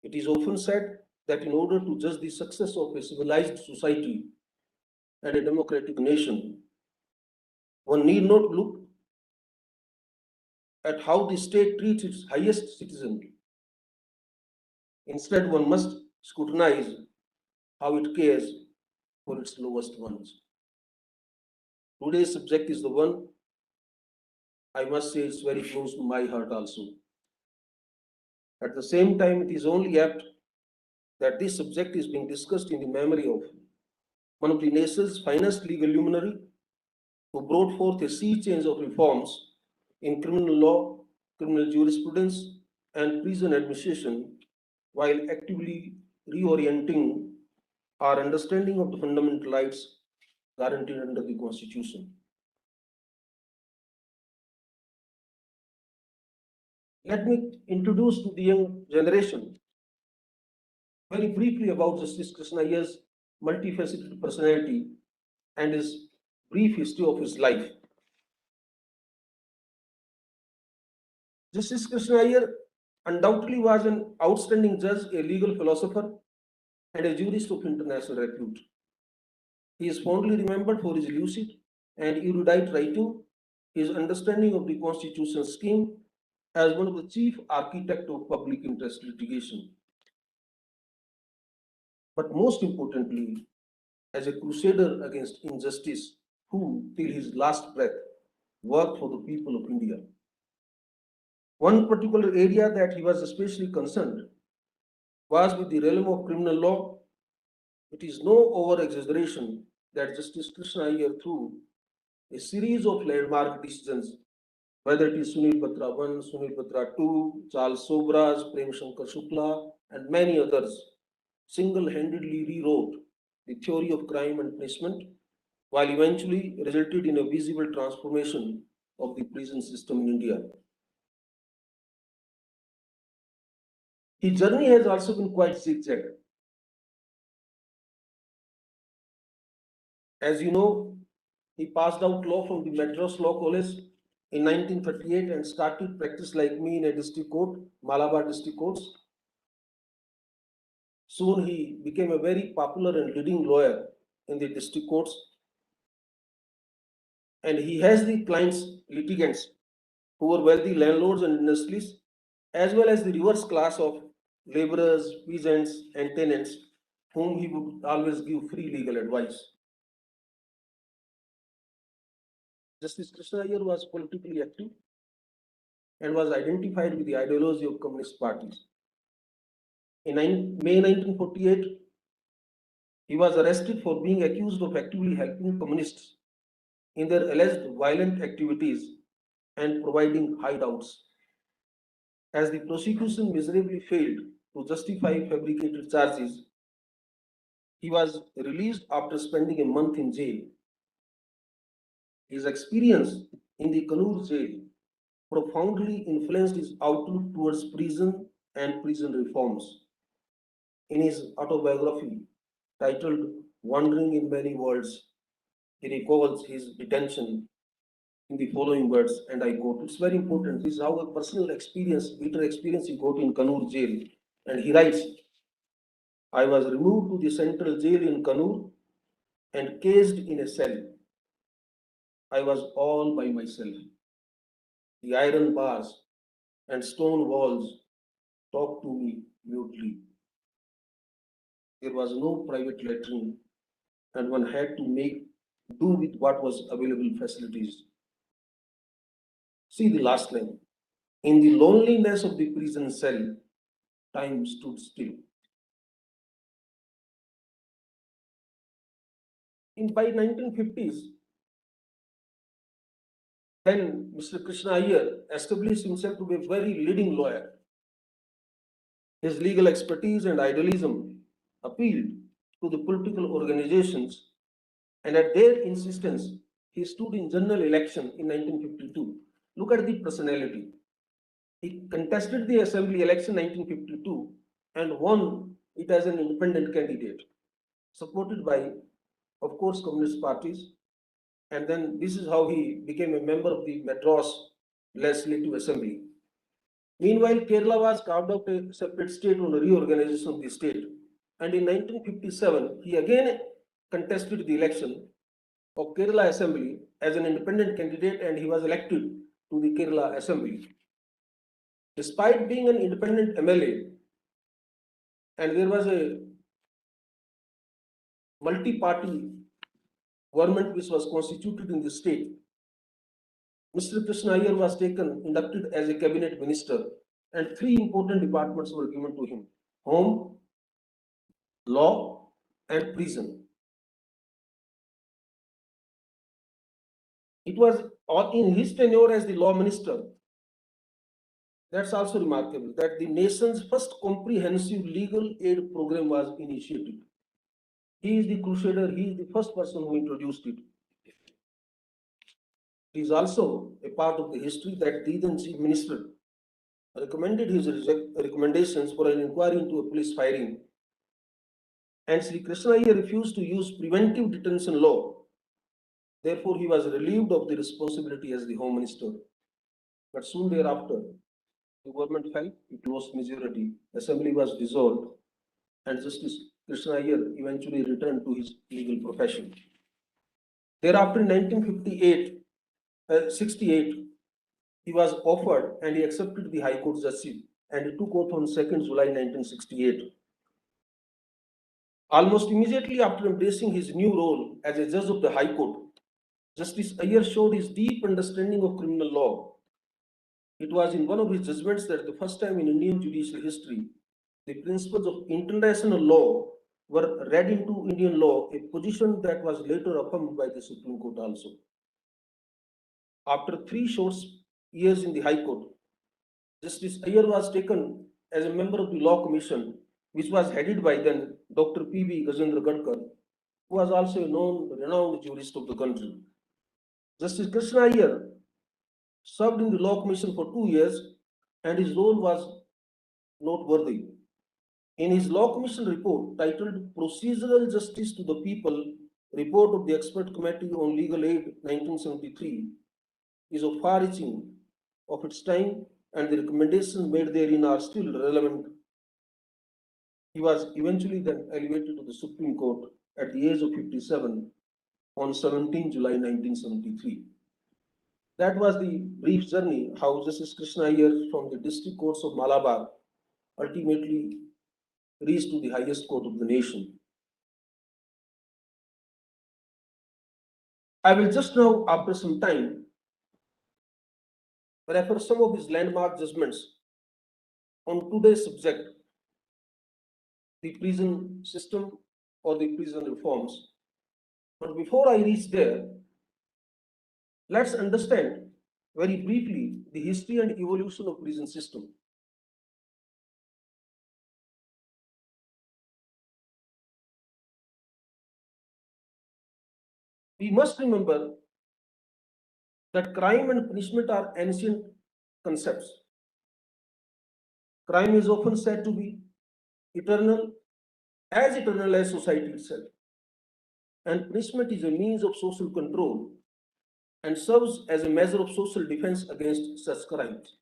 It is often said that in order to judge the success of a civilized society and a democratic nation, one need not look at how the state treats its highest citizen. Instead, one must scrutinize how it cares for its lowest ones. Today's subject is the one I must say it's very close to my heart also. At the same time, it is only apt that this subject is being discussed in the memory of one of the nation's finest legal luminary who brought forth a sea change of reforms in criminal law, criminal jurisprudence, and prison administration while actively reorienting our understanding of the fundamental rights guaranteed under the Constitution. Let me introduce to the young generation very briefly about Justice Krishna Iyer's multifaceted personality and his brief history of his life. Justice Krishna Iyer undoubtedly was an outstanding judge, a legal philosopher, and a jurist of international repute. He is fondly remembered for his lucid and erudite writing, his understanding of the constitutional scheme as one of the chief architects of public interest litigation. But most importantly, as a crusader against injustice who, till his last breath, worked for the people of India. One particular area that he was especially concerned was with the realm of criminal law. It is no over exaggeration that Justice Krishna Iyer, through a series of landmark decisions, whether it is Sunil Batra 1, Sunil Batra 2, Charles Sobras, Prem Shankar Shukla, and many others, single handedly rewrote the theory of crime and punishment, while eventually resulted in a visible transformation of the prison system in India. His journey has also been quite zigzag. As you know, he passed out law from the Madras Law College in 1938 and started practice like me in a district court, Malabar district courts. Soon he became a very popular and leading lawyer in the district courts. And he has the clients, litigants, who were wealthy landlords and industrialists, as well as the reverse class of laborers, peasants, and tenants, whom he would always give free legal advice. Justice Krishna Iyer was politically active and was identified with the ideology of communist parties. In May 1948, he was arrested for being accused of actively helping communists in their alleged violent activities and providing hideouts. As the prosecution miserably failed to justify fabricated charges, he was released after spending a month in jail. His experience in the Kannur jail profoundly influenced his outlook towards prison and prison reforms. In his autobiography titled Wandering in Many Worlds, he recalls his detention in the following words, and I quote, it's very important. This is how a personal experience, bitter experience he got in Kannur jail. And he writes, I was removed to the central jail in Kannur and caged in a cell. I was all by myself. The iron bars and stone walls talked to me mutely. There was no private latrine, and one had to make do with what was available facilities. See the last line. In the loneliness of the prison cell, time stood still. By 1950s, then Mr. Krishna Iyer established himself to be a very leading lawyer. His legal expertise and idealism appealed to the political organizations, and at their insistence, he stood in general election in 1952. Look at the personality. He contested the assembly election 1952 and won it as an independent candidate, supported by, of course, communist parties. And then this is how he became a member of the Madras Legislative Assembly. Meanwhile, Kerala was carved out a separate state on a reorganization of the state. And in 1957, he again contested the election of Kerala Assembly as an independent candidate, and he was elected to the Kerala Assembly. Despite being an independent MLA, and there was a multi-party government which was constituted in the state, Mr. Krishna Iyer was inducted as a cabinet minister, and three important departments were given to him: home, law, and prison. It was in his tenure as the law minister, that's also remarkable, that the nation's first comprehensive legal aid program was initiated. He is the crusader, he is the first person who introduced it. He is also a part of the history that the then chief minister recommended his recommendations for an inquiry into a police firing, and Sri Krishna Iyer refused to use preventive detention law. Therefore, he was relieved of the responsibility as the home minister. But soon thereafter, the government fell, it lost majority, assembly was dissolved, and Justice Krishna Iyer eventually returned to his legal profession. Thereafter, in 1968, he was offered and he accepted the High Court judgeship, and he took oath on 2nd July 1968. Almost immediately after embracing his new role as a judge of the High Court, Justice Iyer showed his deep understanding of criminal law. It was in one of his judgments that the first time in Indian judicial history, the principles of international law were read into Indian law, a position that was later affirmed by the Supreme Court also. After 3 short years in the High Court, Justice Iyer was taken as a member of the Law Commission, which was headed by then Dr. P.B. Gajendra Gadkar, who was also a renowned jurist of the country. Justice Krishna Iyer served in the Law Commission for 2 years, and his role was noteworthy. In his Law Commission report titled Procedural Justice to the People, report of the Expert Committee on Legal Aid 1973 is of far-reaching of its time, and the recommendations made therein are still relevant. He was eventually then elevated to the Supreme Court at the age of 57 on 17 July 1973. That was the brief journey how Justice Krishna Iyer from the district courts of Malabar ultimately reached to the highest court of the nation. I will just now, after some time, refer some of his landmark judgments on today's subject, the prison system or the prison reforms. But before I reach there, let's understand very briefly the history and evolution of prison system. We must remember that crime and punishment are ancient concepts. Crime is often said to be eternal as society itself. And punishment is a means of social control and serves as a measure of social defense against such crimes.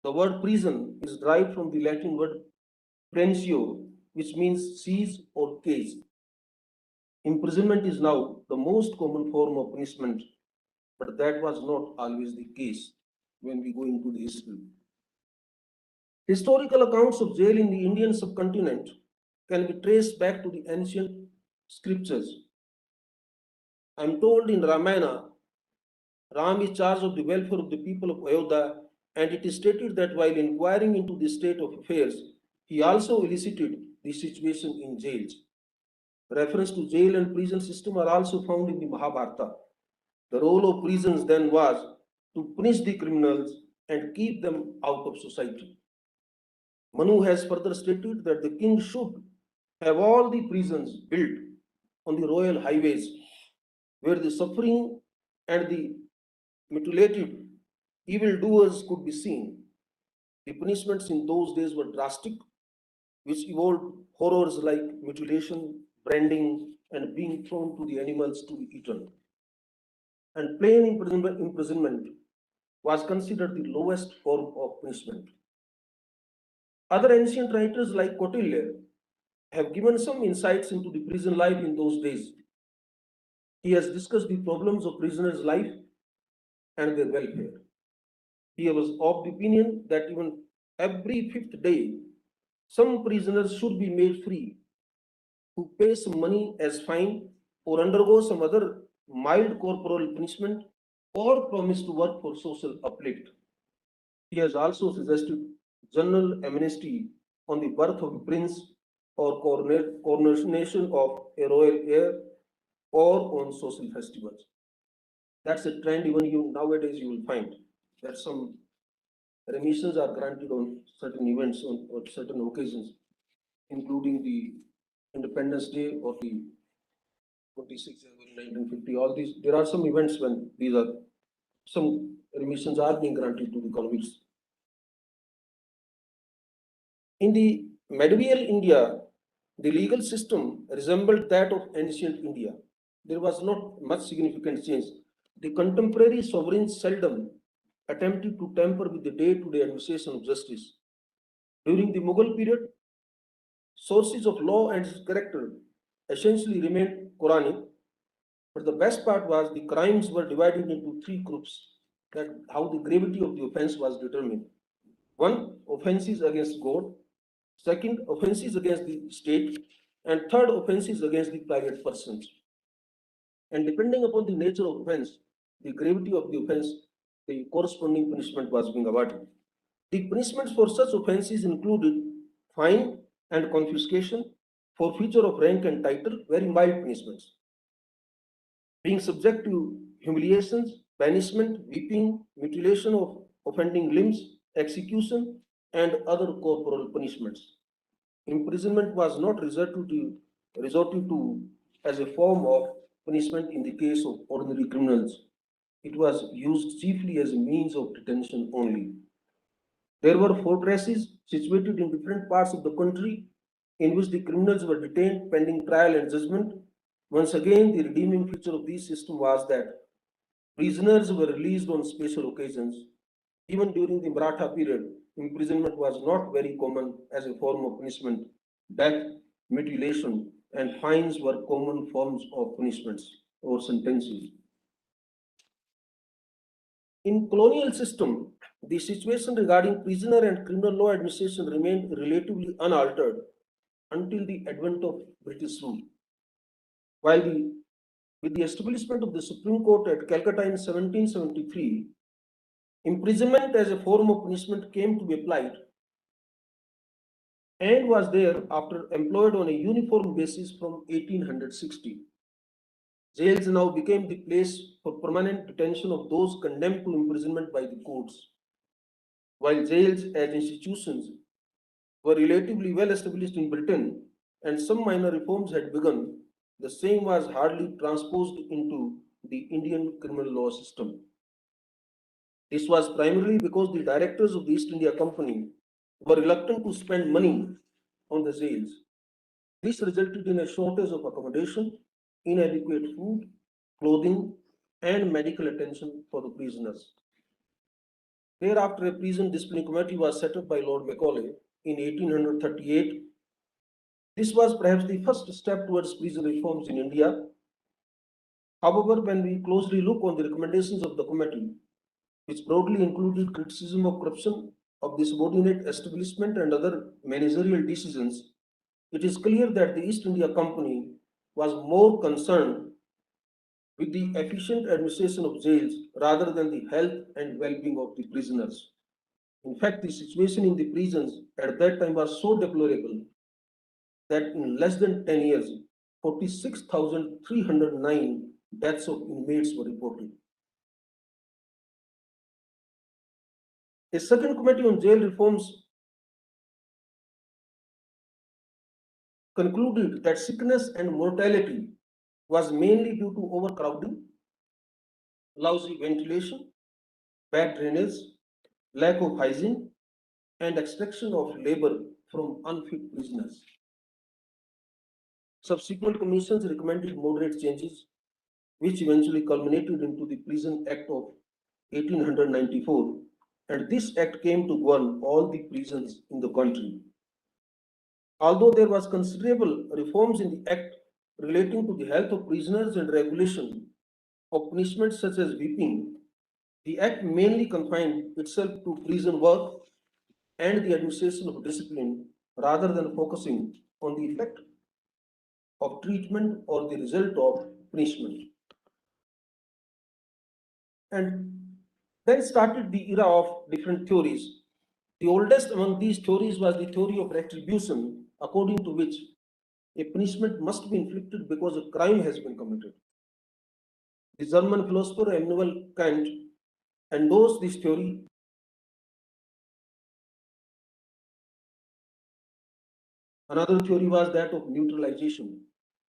The word prison is derived from the Latin word prensio, which means seize or cage. Imprisonment is now the most common form of punishment, but that was not always the case when we go into the history. Historical accounts of jail in the Indian subcontinent can be traced back to the ancient scriptures. I am told in Ramayana, Ram is charged of the welfare of the people of Ayodhya, and it is stated that while inquiring into the state of affairs, he also elicited the situation in jails. Reference to jail and prison system are also found in the Mahabharata. The role of prisons then was to punish the criminals and keep them out of society. Manu has further stated that the king should have all the prisons built on the royal highways where the suffering and the mutilated evildoers could be seen. The punishments in those days were drastic, which involved horrors like mutilation, branding, and being thrown to the animals to be eaten. And plain imprisonment was considered the lowest form of punishment. Other ancient writers like Kautilya have given some insights into the prison life in those days. He has discussed the problems of prisoners' life and their welfare. He was of the opinion that even every 5th day, some prisoners should be made free who pay some money as fine or undergo some other mild corporal punishment or promise to work for social uplift. He has also suggested general amnesty on the birth of a prince or coronation of a royal heir or on social festivals. That's a trend even you nowadays you will find that some remissions are granted on certain events on certain occasions, including the Independence Day or the 26th January 1950. All these there are some events when these are some remissions are being granted to the convicts. In the medieval India, the legal system resembled that of ancient India. There was not much significant change. The contemporary sovereigns seldom attempted to tamper with the day-to-day administration of justice. During the Mughal period, sources of law and its character essentially remained Quranic, but the best part was the crimes were divided into three groups. That how the gravity of the offense was determined. One, offenses against God. Second, offenses against the state. And third, offenses against the private persons. And depending upon the nature of offense, the gravity of the offense, the corresponding punishment was being awarded. The punishments for such offenses included fine and confiscation, forfeiture of rank and title, very mild punishments, being subject to humiliations, banishment, whipping, mutilation of offending limbs, execution, and other corporal punishments. Imprisonment was not resorted to as a form of punishment in the case of ordinary criminals. It was used chiefly as a means of detention only. There were fortresses situated in different parts of the country in which the criminals were detained pending trial and judgment. Once again, the redeeming feature of this system was that prisoners were released on special occasions. Even during the Maratha period, imprisonment was not very common as a form of punishment. Death, mutilation, and fines were common forms of punishments or sentences. In colonial system, the situation regarding prisoner and criminal law administration remained relatively unaltered until the advent of British rule. While with the establishment of the Supreme Court at Calcutta in 1773, imprisonment as a form of punishment came to be applied and was there after employed on a uniform basis from 1860. Jails now became the place for permanent detention of those condemned to imprisonment by the courts. While jails as institutions were relatively well established in Britain and some minor reforms had begun, the same was hardly transposed into the Indian criminal law system. This was primarily because the directors of the East India Company were reluctant to spend money on the jails. This resulted in a shortage of accommodation, inadequate food, clothing, and medical attention for the prisoners. Thereafter, a prison discipline committee was set up by Lord Macaulay in 1838. This was perhaps the first step towards prison reforms in India. However, when we closely look on the recommendations of the committee, which broadly included criticism of corruption, of the subordinate establishment, and other managerial decisions, it is clear that the East India Company was more concerned with the efficient administration of jails rather than the health and well-being of the prisoners. In fact, the situation in the prisons at that time was so deplorable that in less than 10 years, 46,309 deaths of inmates were reported. A second committee on jail reforms concluded that sickness and mortality was mainly due to overcrowding, lousy ventilation, bad drainage, lack of hygiene, and extraction of labor from unfit prisoners. Subsequent commissions recommended moderate changes, which eventually culminated into the Prison Act of 1894, and this act came to govern all the prisons in the country. Although there was considerable reforms in the act relating to the health of prisoners and regulation of punishments such as whipping, the act mainly confined itself to prison work and the administration of discipline rather than focusing on the effect of treatment or the result of punishment. And then started the era of different theories. The oldest among these theories was the theory of retribution, according to which a punishment must be inflicted because a crime has been committed. The German philosopher Immanuel Kant endorsed this theory. Another theory was that of neutralization,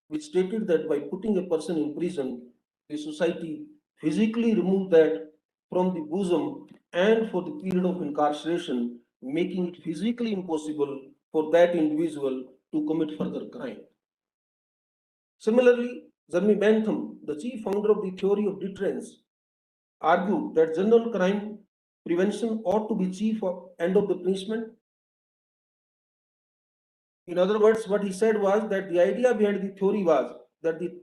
which stated that by putting a person in prison, the society physically removed that from the bosom and for the period of incarceration, making it physically impossible for that individual to commit further crime. Similarly, Jeremy Bentham, the chief founder of the theory of deterrence, argued that general crime prevention ought to be chief end of the punishment. In other words, what he said was that the idea behind the theory was that the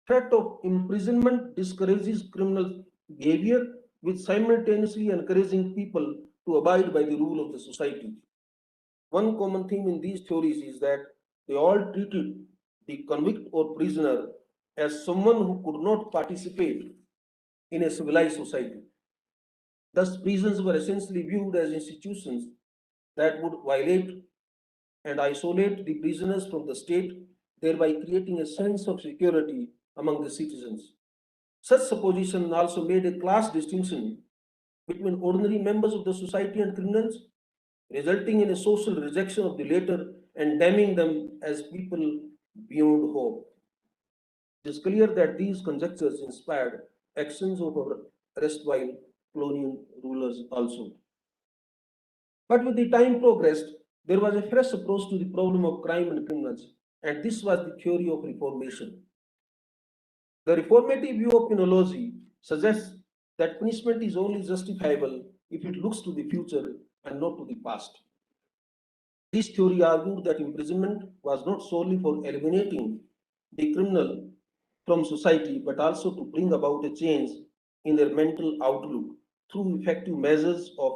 threat of imprisonment discourages criminal behavior, with simultaneously encouraging people to abide by the rule of the society. One common theme in these theories is that they all treated the convict or prisoner as someone who could not participate in a civilized society. Thus, prisons were essentially viewed as institutions that would violate and isolate the prisoners from the state, thereby creating a sense of security among the citizens. Such supposition also made a class distinction between ordinary members of the society and criminals, resulting in a social rejection of the latter and damning them as people beyond hope. It is clear that these conjectures inspired actions of our erstwhile colonial rulers also. But with the time progressed, there was a fresh approach to the problem of crime and criminals, and this was the theory of reformation. The reformative view of penology suggests that punishment is only justifiable if it looks to the future and not to the past. This theory argued that imprisonment was not solely for eliminating the criminal from society, but also to bring about a change in their mental outlook through effective measures of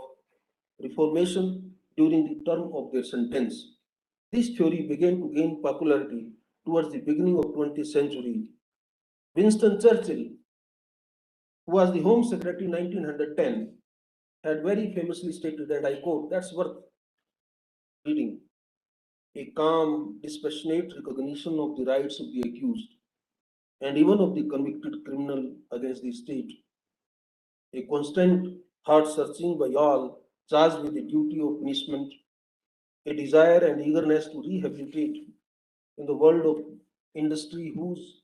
reformation during the term of their sentence. This theory began to gain popularity towards the beginning of 20th century. Winston Churchill, who was the Home Secretary in 1910, had very famously stated, and I quote, that's worth reading, a calm, dispassionate recognition of the rights of the accused and even of the convicted criminal against the state, a constant heart searching by all charged with the duty of punishment, a desire and eagerness to rehabilitate in the world of industry whose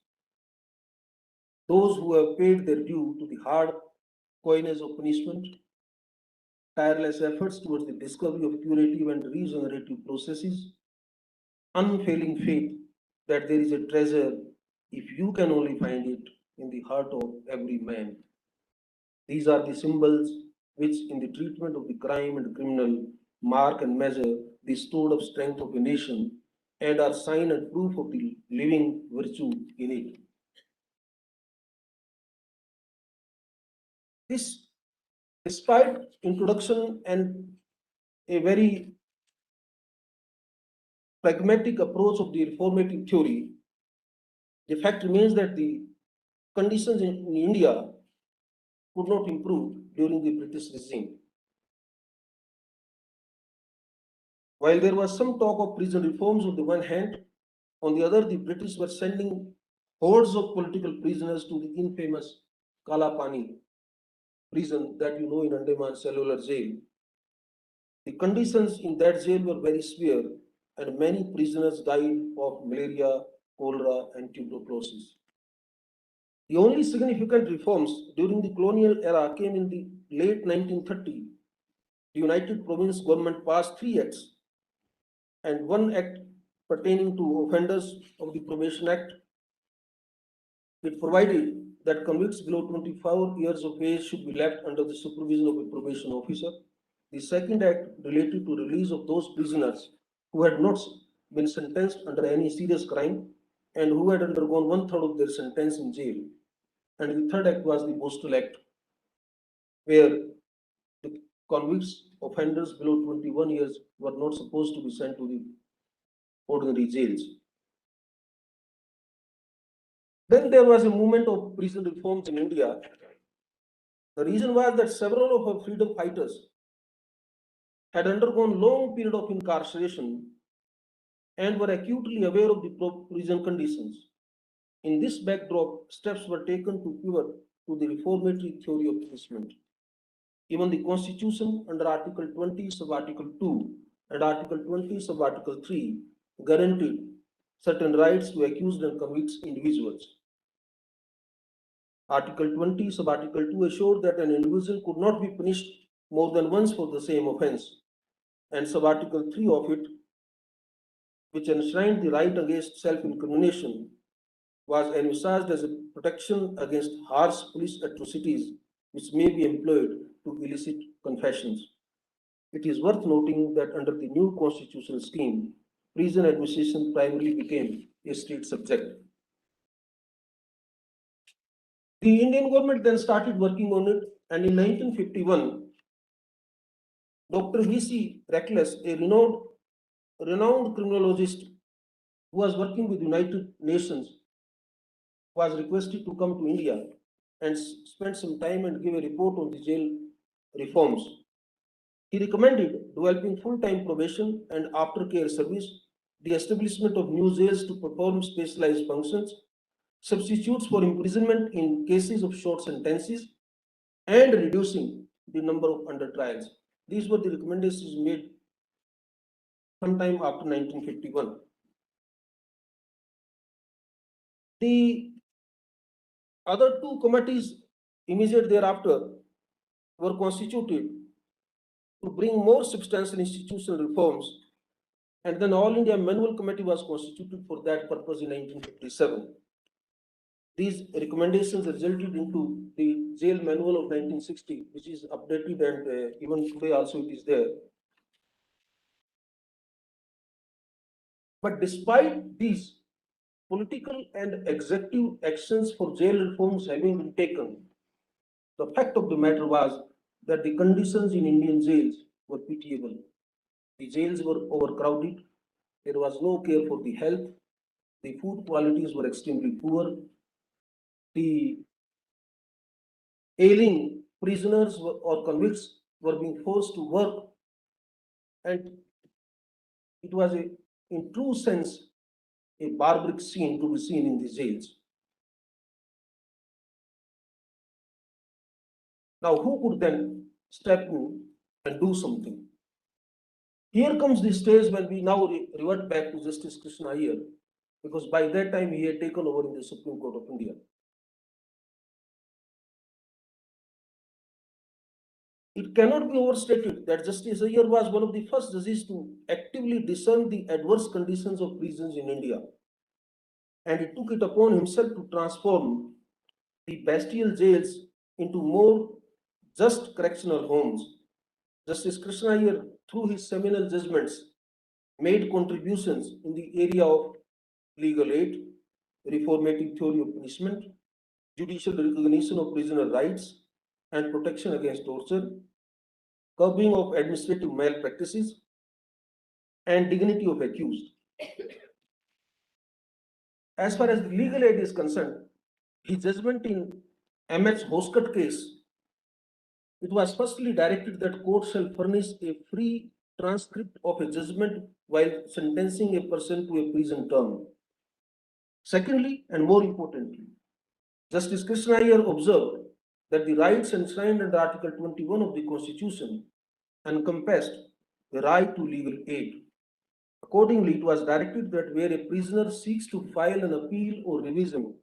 those who have paid their due to the hard coinage of punishment, tireless efforts towards the discovery of curative and regenerative processes, unfailing faith that there is a treasure if you can only find it in the heart of every man. These are the symbols which, in the treatment of the crime and criminal, mark and measure the stored up strength of a nation and are sign and proof of the living virtue in it. This, despite introduction and a very pragmatic approach of the reformative theory, the fact remains that the conditions in India could not improve during the British regime. While there was some talk of prison reforms on the one hand, on the other, the British were sending hordes of political prisoners to the infamous Kalapani prison that you know in Andaman Cellular Jail. The conditions in that jail were very severe, and many prisoners died of malaria, cholera, and tuberculosis. The only significant reforms during the colonial era came in the late 1930s. The United Province government passed three acts and one act pertaining to offenders of the Probation Act. It provided that convicts below 24 years of age should be left under the supervision of a probation officer. The second act related to release of those prisoners who had not been sentenced under any serious crime and who had undergone one third of their sentence in jail. And the third act was the Postal Act, where the convicts, offenders below 21 years were not supposed to be sent to the ordinary jails. Then there was a movement of prison reforms in India. The reason was that several of our freedom fighters had undergone long period of incarceration and were acutely aware of the prison conditions. In this backdrop, steps were taken to pivot to the reformatory theory of punishment. Even the Constitution under Article 20 sub Article 2 and Article 20 sub Article 3 guaranteed certain rights to accused and convicted individuals. Article 20 sub Article 2 assured that an individual could not be punished more than once for the same offence, and sub Article 3 of it, which enshrined the right against self-incrimination, was envisaged as a protection against harsh police atrocities which may be employed to elicit confessions. It is worth noting that under the new constitutional scheme, prison administration primarily became a state subject. The Indian government then started working on it, and in 1951, Dr. V.C. Reckless, a renowned criminologist who was working with United Nations, was requested to come to India and spend some time and give a report on the jail reforms. He recommended developing full-time probation and aftercare service, the establishment of new jails to perform specialized functions, substitutes for imprisonment in cases of short sentences, and reducing the number of under trials. These were the recommendations made sometime after 1951. The other two committees immediate thereafter were constituted to bring more substantial institutional reforms, and then All India Manual Committee was constituted for that purpose in 1957. These recommendations resulted into the Jail Manual of 1960, which is updated, and even today also it is there. But despite these political and executive actions for jail reforms having been taken, the fact of the matter was that the conditions in Indian jails were pitiable. The jails were overcrowded, there was no care for the health, the food qualities were extremely poor, the ailing prisoners or convicts were being forced to work, and it was in true sense, a barbaric scene to be seen in the jails. Now, who could then step in and do something? Here comes the stage when we now revert back to Justice Krishna Iyer, because by that time he had taken over in the Supreme Court of India. It cannot be overstated that Justice Iyer was one of the first judges to actively discern the adverse conditions of prisons in India, and he took it upon himself to transform the bestial jails into more just correctional homes. Justice Krishna Iyer, through his seminal judgments, made contributions in the area of legal aid, reformative theory of punishment, judicial recognition of prisoner rights and protection against torture, curbing of administrative malpractices, and dignity of accused. As far as the legal aid is concerned, his judgment in M.H. Hoskat case, it was firstly directed that court shall furnish a free transcript of a judgment while sentencing a person to a prison term. Secondly, and more importantly, Justice Krishna Iyer observed that the rights enshrined under Article 21 of the Constitution encompassed the right to legal aid. Accordingly, it was directed that where a prisoner seeks to file an appeal or revision,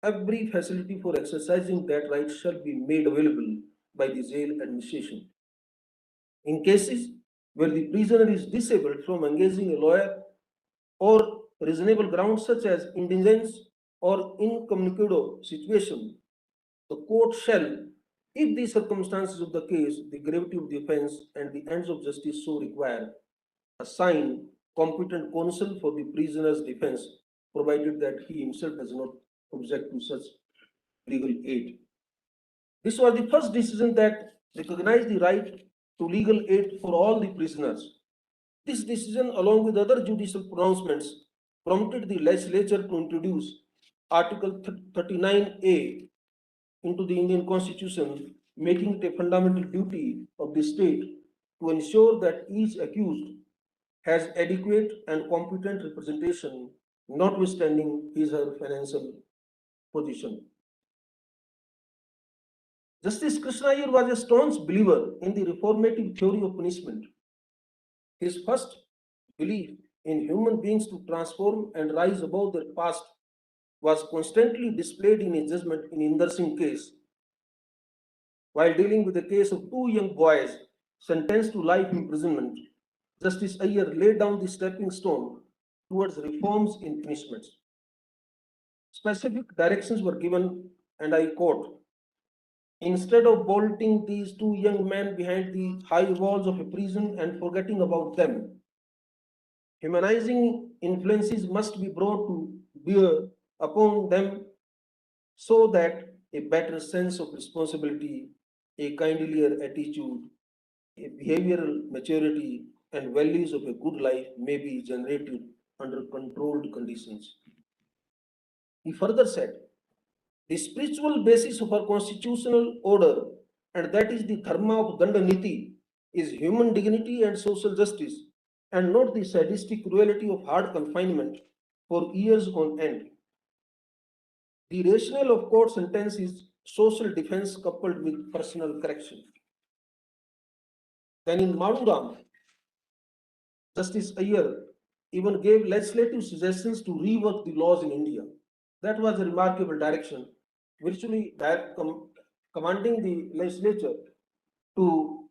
every facility for exercising that right shall be made available by the jail administration. In cases where the prisoner is disabled from engaging a lawyer or reasonable grounds such as indigence or incommunicado situation, the court shall, if the circumstances of the case, the gravity of the offence, and the ends of justice so require, assign competent counsel for the prisoner's defense, provided that he himself does not object to such legal aid. This was the first decision that recognized the right to legal aid for all the prisoners. This decision, along with other judicial pronouncements, prompted the legislature to introduce Article 39A into the Indian Constitution, making it a fundamental duty of the state to ensure that each accused has adequate and competent representation, notwithstanding his or her financial position. Justice Krishna Iyer was a staunch believer in the reformative theory of punishment. His first belief in human beings to transform and rise above their past was constantly displayed in a judgment in Inder Singh case. While dealing with the case of two young boys sentenced to life imprisonment, Justice Iyer laid down the stepping stone towards reforms in punishments. Specific directions were given, and I quote, instead of bolting these two young men behind the high walls of a prison and forgetting about them, humanizing influences must be brought to bear upon them so that a better sense of responsibility, a kindlier attitude, a behavioral maturity, and values of a good life may be generated under controlled conditions. He further said, the spiritual basis of our constitutional order, and that is the dharma of Dandaniti, is human dignity and social justice, and not the sadistic cruelty of hard confinement for years on end. The rationale of court sentence is social defense coupled with personal correction. Then in Maduram, Justice Iyer even gave legislative suggestions to rework the laws in India. That was a remarkable direction, virtually commanding the legislature to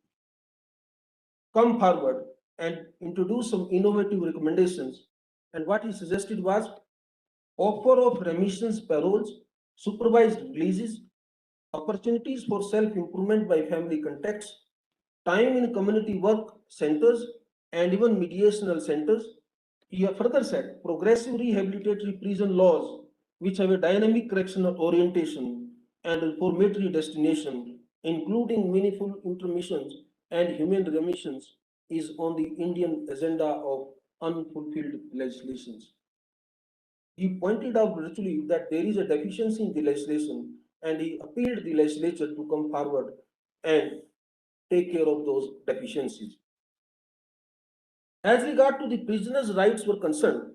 come forward and introduce some innovative recommendations. And what he suggested was offer of remissions, paroles, supervised releases, opportunities for self-improvement by family contacts, time in community work centers, and even mediational centers. He further said progressive rehabilitatory prison laws, which have a dynamic correctional orientation and reformatory destination, including meaningful intermissions and humane remissions, is on the Indian agenda of unfulfilled legislations. He pointed out virtually that there is a deficiency in the legislation, and he appealed the legislature to come forward and take care of those deficiencies. As regard to the prisoners' rights were concerned,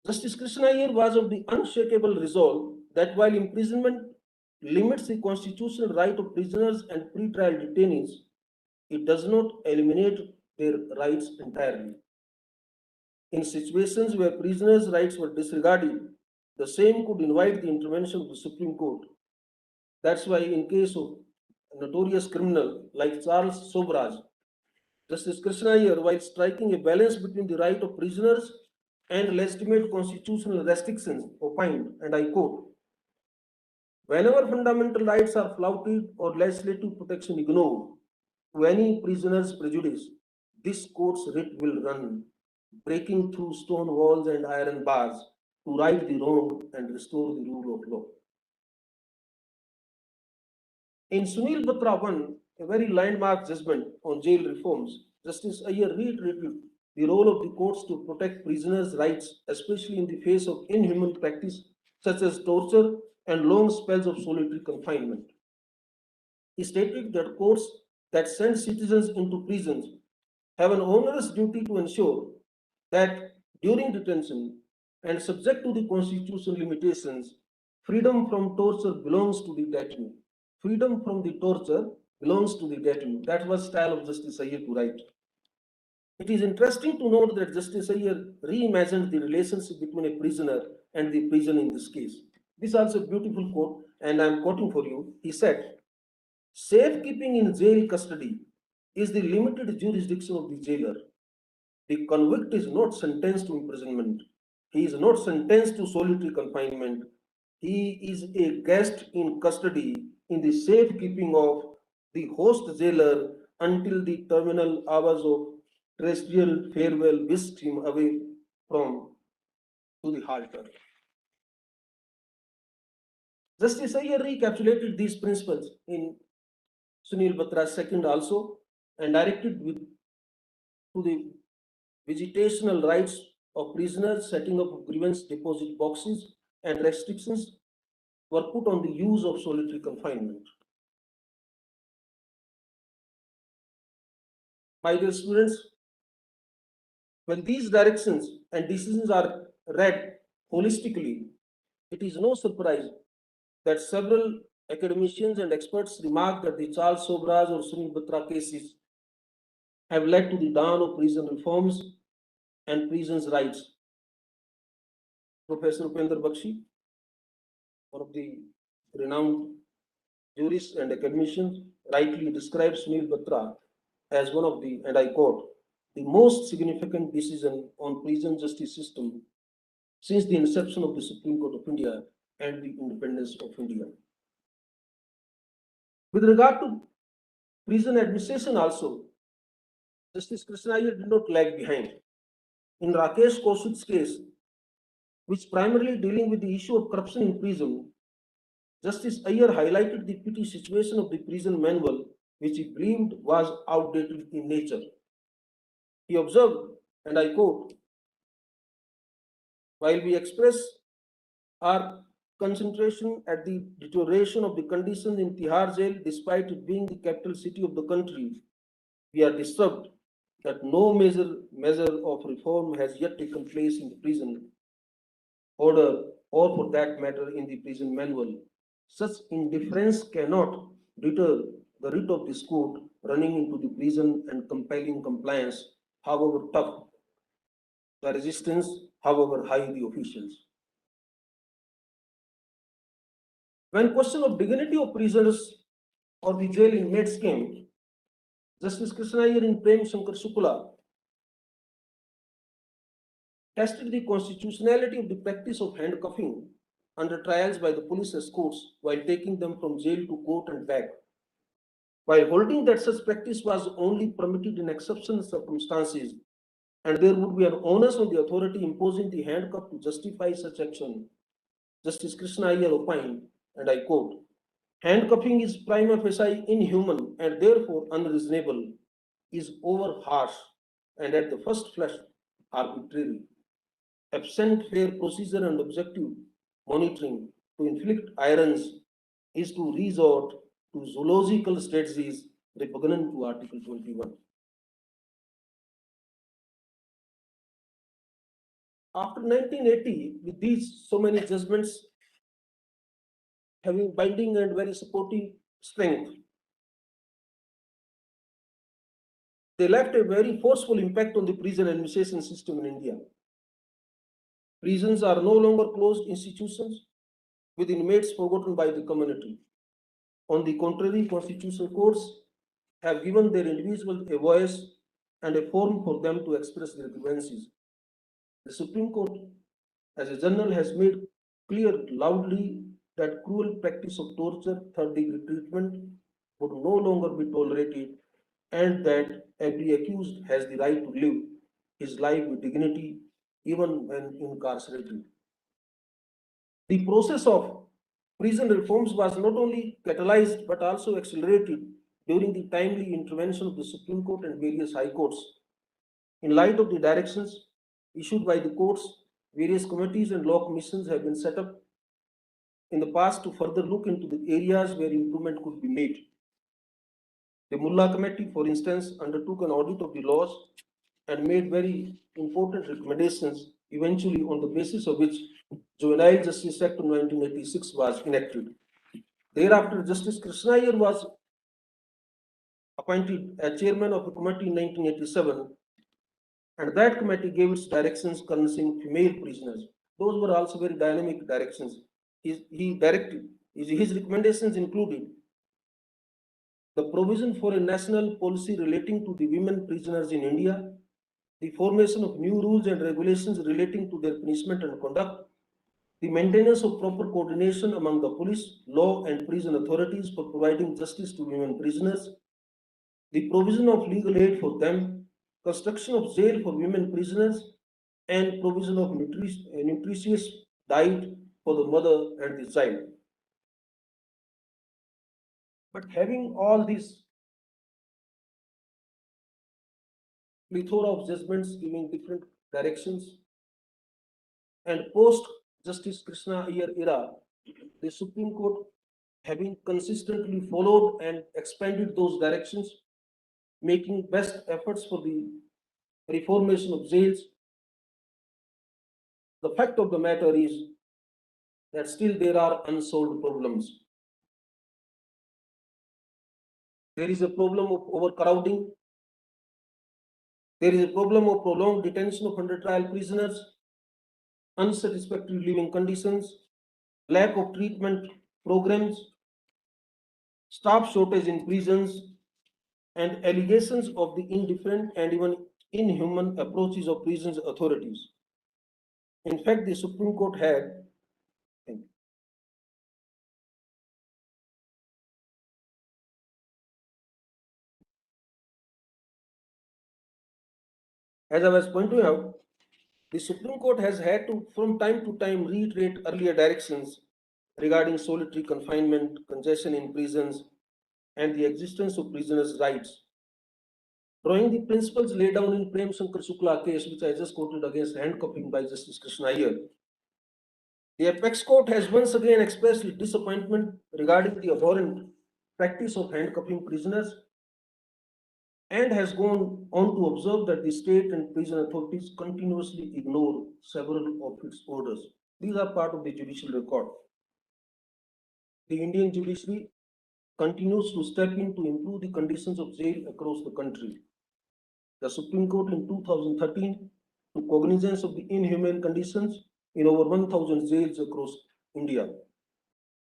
Justice Krishna Iyer was of the unshakable resolve that while imprisonment limits the constitutional right of prisoners and pre-trial detainees, it does not eliminate their rights entirely. In situations where prisoners' rights were disregarded, the same could invite the intervention of the Supreme Court. That's why, in case of a notorious criminal like Charles Sobraj, Justice Krishna Iyer, while striking a balance between the right of prisoners and legitimate constitutional restrictions, opined, and I quote, whenever fundamental rights are flouted or legislative protection ignored, to any prisoner's prejudice, this court's writ will run, breaking through stone walls and iron bars to right the wrong and restore the rule of law. In Sunil Batra 1, a very landmark judgment on jail reforms, Justice Iyer reiterated the role of the courts to protect prisoners' rights, especially in the face of inhuman practice such as torture and long spells of solitary confinement. He stated that courts that send citizens into prisons have an onerous duty to ensure that during detention and subject to the constitutional limitations, freedom from torture belongs to the detainee. Freedom from the torture belongs to the detainee. That was style of Justice Iyer to write. It is interesting to note that Justice Iyer reimagined the relationship between a prisoner and the prison in this case. This is also a beautiful quote, and I am quoting for you. He said, safekeeping in jail custody is the limited jurisdiction of the jailer. The convict is not sentenced to imprisonment. He is not sentenced to solitary confinement. He is a guest in custody in the safekeeping of the host jailer until the terminal hours of terrestrial farewell whisked him away from to the halter. Justice Iyer recapitulated these principles in Sunil Batra's second also and directed to the visitational rights of prisoners, setting up grievance deposit boxes, and restrictions were put on the use of solitary confinement. My dear students, when these directions and decisions are read holistically, it is no surprise that several academicians and experts remark that the Charles Sobraj or Sunil Batra cases have led to the dawn of prison reforms and prisons' rights. Professor Upender Bakshi, one of the renowned jurists and academicians, rightly describes Sunil Batra as one of the, and I quote, the most significant decision on prison justice system since the inception of the Supreme Court of India and the independence of India. With regard to prison administration also, Justice Krishna Iyer did not lag behind. In Rakesh Kaushik's case, which primarily dealing with the issue of corruption in prison, Justice Iyer highlighted the petty situation of the prison manual, which he believed was outdated in nature. He observed, and I quote, while we express our concentration at the deterioration of the conditions in Tihar jail, despite it being the capital city of the country, we are disturbed that no measure of reform has yet taken place in the prison order, or for that matter in the prison manual. Such indifference cannot deter the writ of this court running into the prison and compelling compliance, however tough the resistance, however high the officials. When question of dignity of prisoners or the jail inmates came, Justice Krishna Iyer in Prem Shankar Shukla tested the constitutionality of the practice of handcuffing under trials by the police escorts while taking them from jail to court and back, while holding that such practice was only permitted in exceptional circumstances and there would be an onus on the authority imposing the handcuff to justify such action. Justice Krishna Iyer opined, and I quote, handcuffing is prima facie inhuman and therefore unreasonable, is over harsh, and at the first flush arbitrary. Absent fair procedure and objective monitoring to inflict irons is to resort to zoological strategies repugnant to Article 21. After 1980, with these so many judgments having binding and very supportive strength, they left a very forceful impact on the prison administration system in India. Prisons are no longer closed institutions with inmates forgotten by the community. On the contrary, constitutional courts have given their individuals a voice and a forum for them to express their grievances. The Supreme Court, as a journal, has made clear loudly that cruel practice of torture, third-degree treatment would no longer be tolerated, and that every accused has the right to live his life with dignity even when incarcerated. The process of prison reforms was not only catalyzed but also accelerated during the timely intervention of the Supreme Court and various high courts. In light of the directions issued by the courts, various committees and law commissions have been set up in the past to further look into the areas where improvement could be made. The Mullah Committee, for instance, undertook an audit of the laws and made very important recommendations, eventually on the basis of which Juvenile Justice Act of 1986 was enacted. Thereafter, Justice Krishna Iyer was appointed as chairman of a committee in 1987, and that committee gave its directions concerning female prisoners. Those were also very dynamic directions. His recommendations included the provision for a national policy relating to the women prisoners in India, the formation of new rules and regulations relating to their punishment and conduct, the maintenance of proper coordination among the police, law, and prison authorities for providing justice to women prisoners, the provision of legal aid for them, construction of jail for women prisoners, and provision of nutritious diet for the mother and the child. But having all these plethora of judgments giving different directions, and post Justice Krishna Iyer era, the Supreme Court having consistently followed and expanded those directions, making best efforts for the reformation of jails. The fact of the matter is that still there are unsolved problems. There is a problem of overcrowding. There is a problem of prolonged detention of under trial prisoners, unsatisfactory living conditions, lack of treatment programs, staff shortage in prisons, and allegations of the indifferent and even inhuman approaches of prisons authorities. In fact, the Supreme Court had, as I was pointing out, the Supreme Court has had to, from time to time, reiterate earlier directions regarding solitary confinement, congestion in prisons, and the existence of prisoners' rights. Drawing the principles laid down in Prem Shankar Shukla case, which I just quoted against handcuffing by Justice Krishna Iyer, the apex court has once again expressed its disappointment regarding the abhorrent practice of handcuffing prisoners and has gone on to observe that the state and prison authorities continuously ignore several of its orders. These are part of the judicial record. The Indian judiciary continues to step in to improve the conditions of jail across the country. The Supreme Court in 2013 took cognizance of the inhumane conditions in over 1,000 jails across India.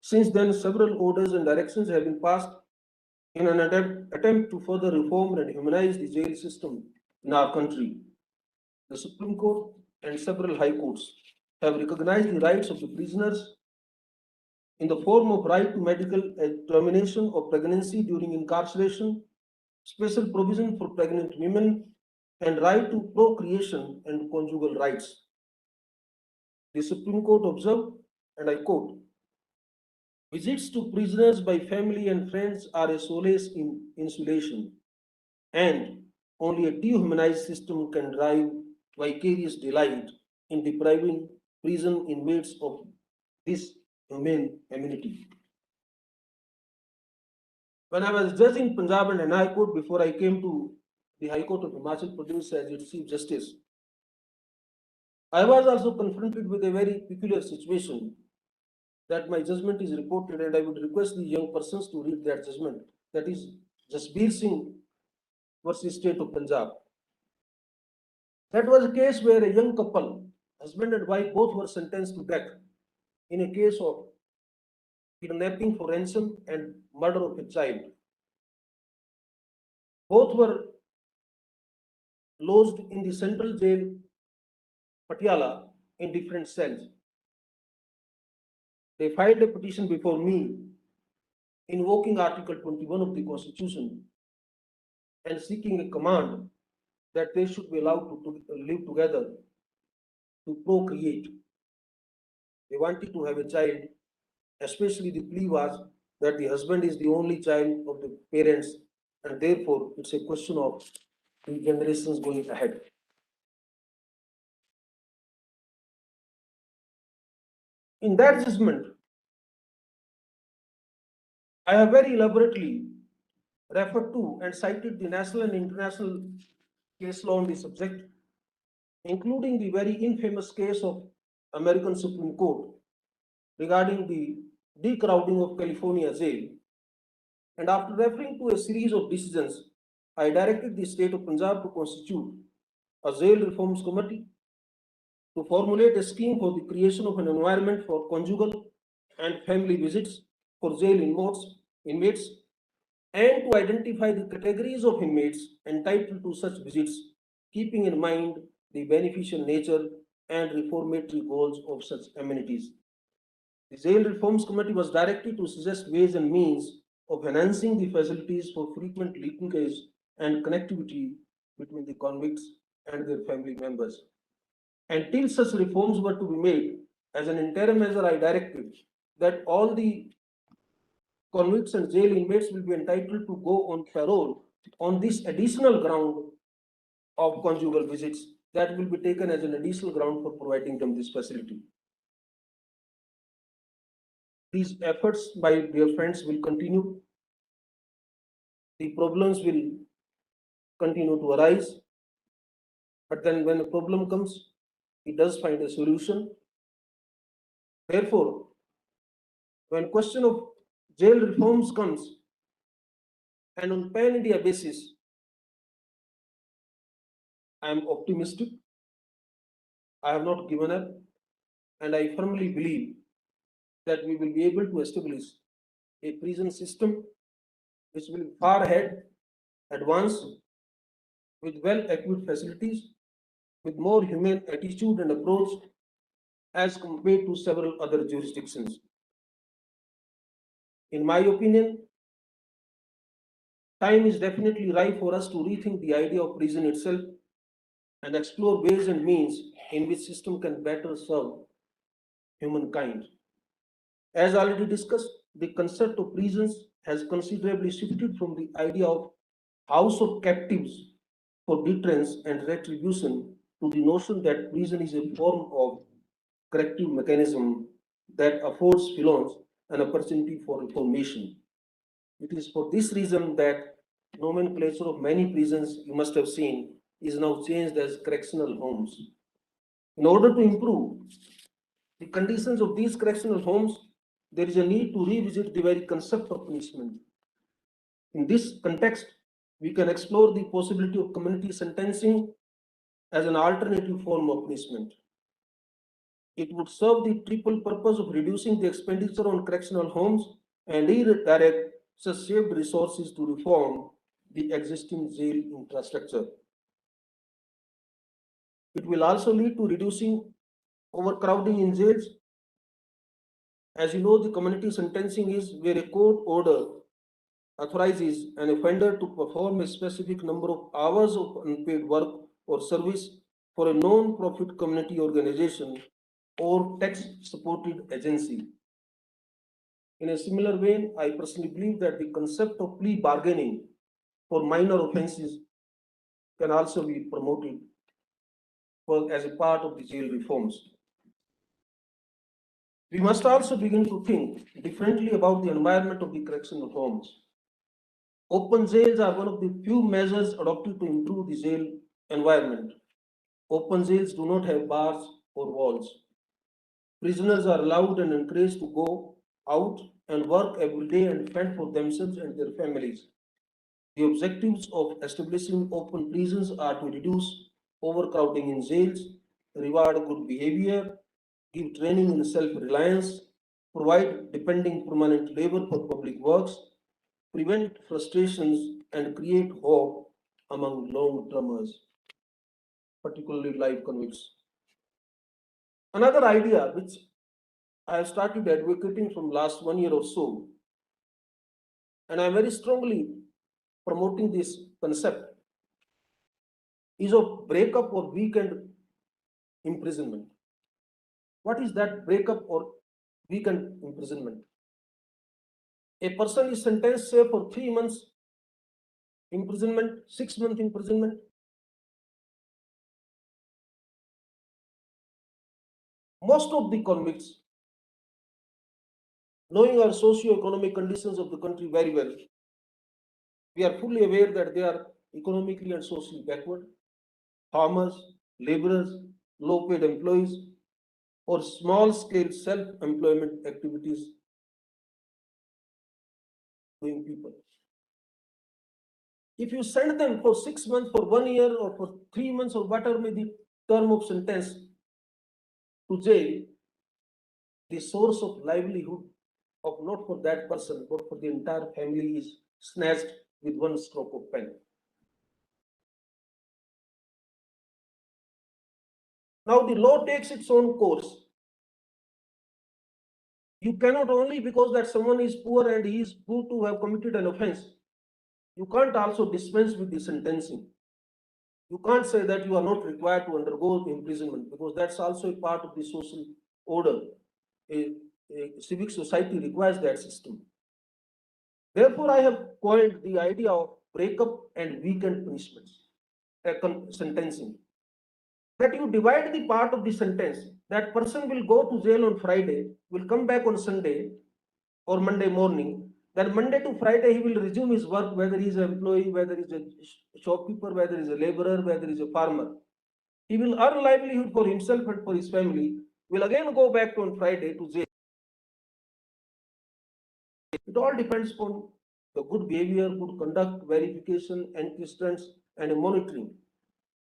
Since then, several orders and directions have been passed in an attempt to further reform and humanize the jail system in our country. The Supreme Court and several high courts have recognized the rights of the prisoners in the form of right to medical termination of pregnancy during incarceration, special provision for pregnant women, and right to procreation and conjugal rights. The Supreme Court observed, and I quote, visits to prisoners by family and friends are a solace in insulation, and only a dehumanized system can drive vicarious delight in depriving prison inmates of this humane amenity. When I was judge in Punjab and High Court before I came to the High Court of Himachal Pradesh as its Chief Justice, I was also confronted with a very peculiar situation that my judgment is reported, and I would request the young persons to read that judgment. That is Jasbir Singh versus State of Punjab. That was a case where a young couple, husband and wife, both were sentenced to death in a case of kidnapping for ransom and murder of a child. Both were lodged in the central jail, Patiala, in different cells. They filed a petition before me invoking Article 21 of the Constitution and seeking a command that they should be allowed to live together to procreate. They wanted to have a child, especially the plea was that the husband is the only child of the parents, and therefore it's a question of the generations going ahead. In that judgment, I have very elaborately referred to and cited the national and international case law on the subject, including the very infamous case of American Supreme Court regarding the decrowding of California jail. And after referring to a series of decisions, I directed the state of Punjab to constitute a jail reforms committee to formulate a scheme for the creation of an environment for conjugal and family visits for jail inmates, and to identify the categories of inmates entitled to such visits, keeping in mind the beneficial nature and reformatory goals of such amenities. The Jail Reforms Committee was directed to suggest ways and means of enhancing the facilities for frequent linkage and connectivity between the convicts and their family members. Until such reforms were to be made, as an interim measure, I directed that all the convicts and jail inmates will be entitled to go on parole on this additional ground of conjugal visits that will be taken as an additional ground for providing them this facility. These efforts, my dear friends, will continue. The problems will continue to arise, but then when a problem comes, it does find a solution. Therefore, when question of jail reforms comes, and on pan-India basis, I am optimistic. I have not given up, and I firmly believe that we will be able to establish a prison system which will be far ahead, advanced, with well-equipped facilities, with more humane attitude and approach as compared to several other jurisdictions. In my opinion, time is definitely ripe for us to rethink the idea of prison itself and explore ways and means in which system can better serve humankind. As already discussed, the concept of prisons has considerably shifted from the idea of house of captives for deterrence and retribution to the notion that prison is a form of corrective mechanism that affords felons an opportunity for reformation. It is for this reason that nomenclature of many prisons you must have seen is now changed as correctional homes. In order to improve the conditions of these correctional homes, there is a need to revisit the very concept of punishment. In this context, we can explore the possibility of community sentencing as an alternative form of punishment. It would serve the triple purpose of reducing the expenditure on correctional homes and redirect such saved resources to reform the existing jail infrastructure. It will also lead to reducing overcrowding in jails. As you know, the community sentencing is where a court order authorizes an offender to perform a specific number of hours of unpaid work or service for a non-profit community organization or tax-supported agency. In a similar vein, I personally believe that the concept of plea bargaining for minor offenses can also be promoted as a part of the jail reforms. We must also begin to think differently about the environment of the correctional homes. Open jails are one of the few measures adopted to improve the jail environment. Open jails do not have bars or walls. Prisoners are allowed and encouraged to go out and work every day and fend for themselves and their families. The objectives of establishing open prisons are to reduce overcrowding in jails, reward good behavior, give training in self-reliance, provide depending permanent labor for public works, prevent frustrations, and create hope among long-termers, particularly life convicts. Another idea which I have started advocating from last 1 year or so, and I am very strongly promoting this concept, is of breakup or weekend imprisonment. What is that breakup or weekend imprisonment? A person is sentenced, say, for 3 months imprisonment, 6 month imprisonment. Most of the convicts, knowing our socio-economic conditions of the country very well, we are fully aware that they are economically and socially backward. Farmers, laborers, low-paid employees, or small-scale self-employment activities doing people. If you send them for 6 months, for 1 year, or for 3 months, or whatever may be the term of sentence to jail, the source of livelihood of not for that person, but for the entire family is snatched with one stroke of pen. Now the law takes its own course. You cannot only because that someone is poor and he is proved to have committed an offense, you can't also dispense with the sentencing. You can't say that you are not required to undergo imprisonment because that's also a part of the social order. A civic society requires that system. Therefore, I have coined the idea of breakup and weekend punishments, sentencing. That you divide the part of the sentence. That person will go to jail on Friday, will come back on Sunday, or Monday morning, then Monday to Friday he will resume his work, whether he is an employee, whether he is a shopkeeper, whether he is a laborer, whether he is a farmer. He will earn livelihood for himself and for his family, will again go back on Friday to jail. It all depends upon the good behavior, good conduct, verification, antecedents, and monitoring.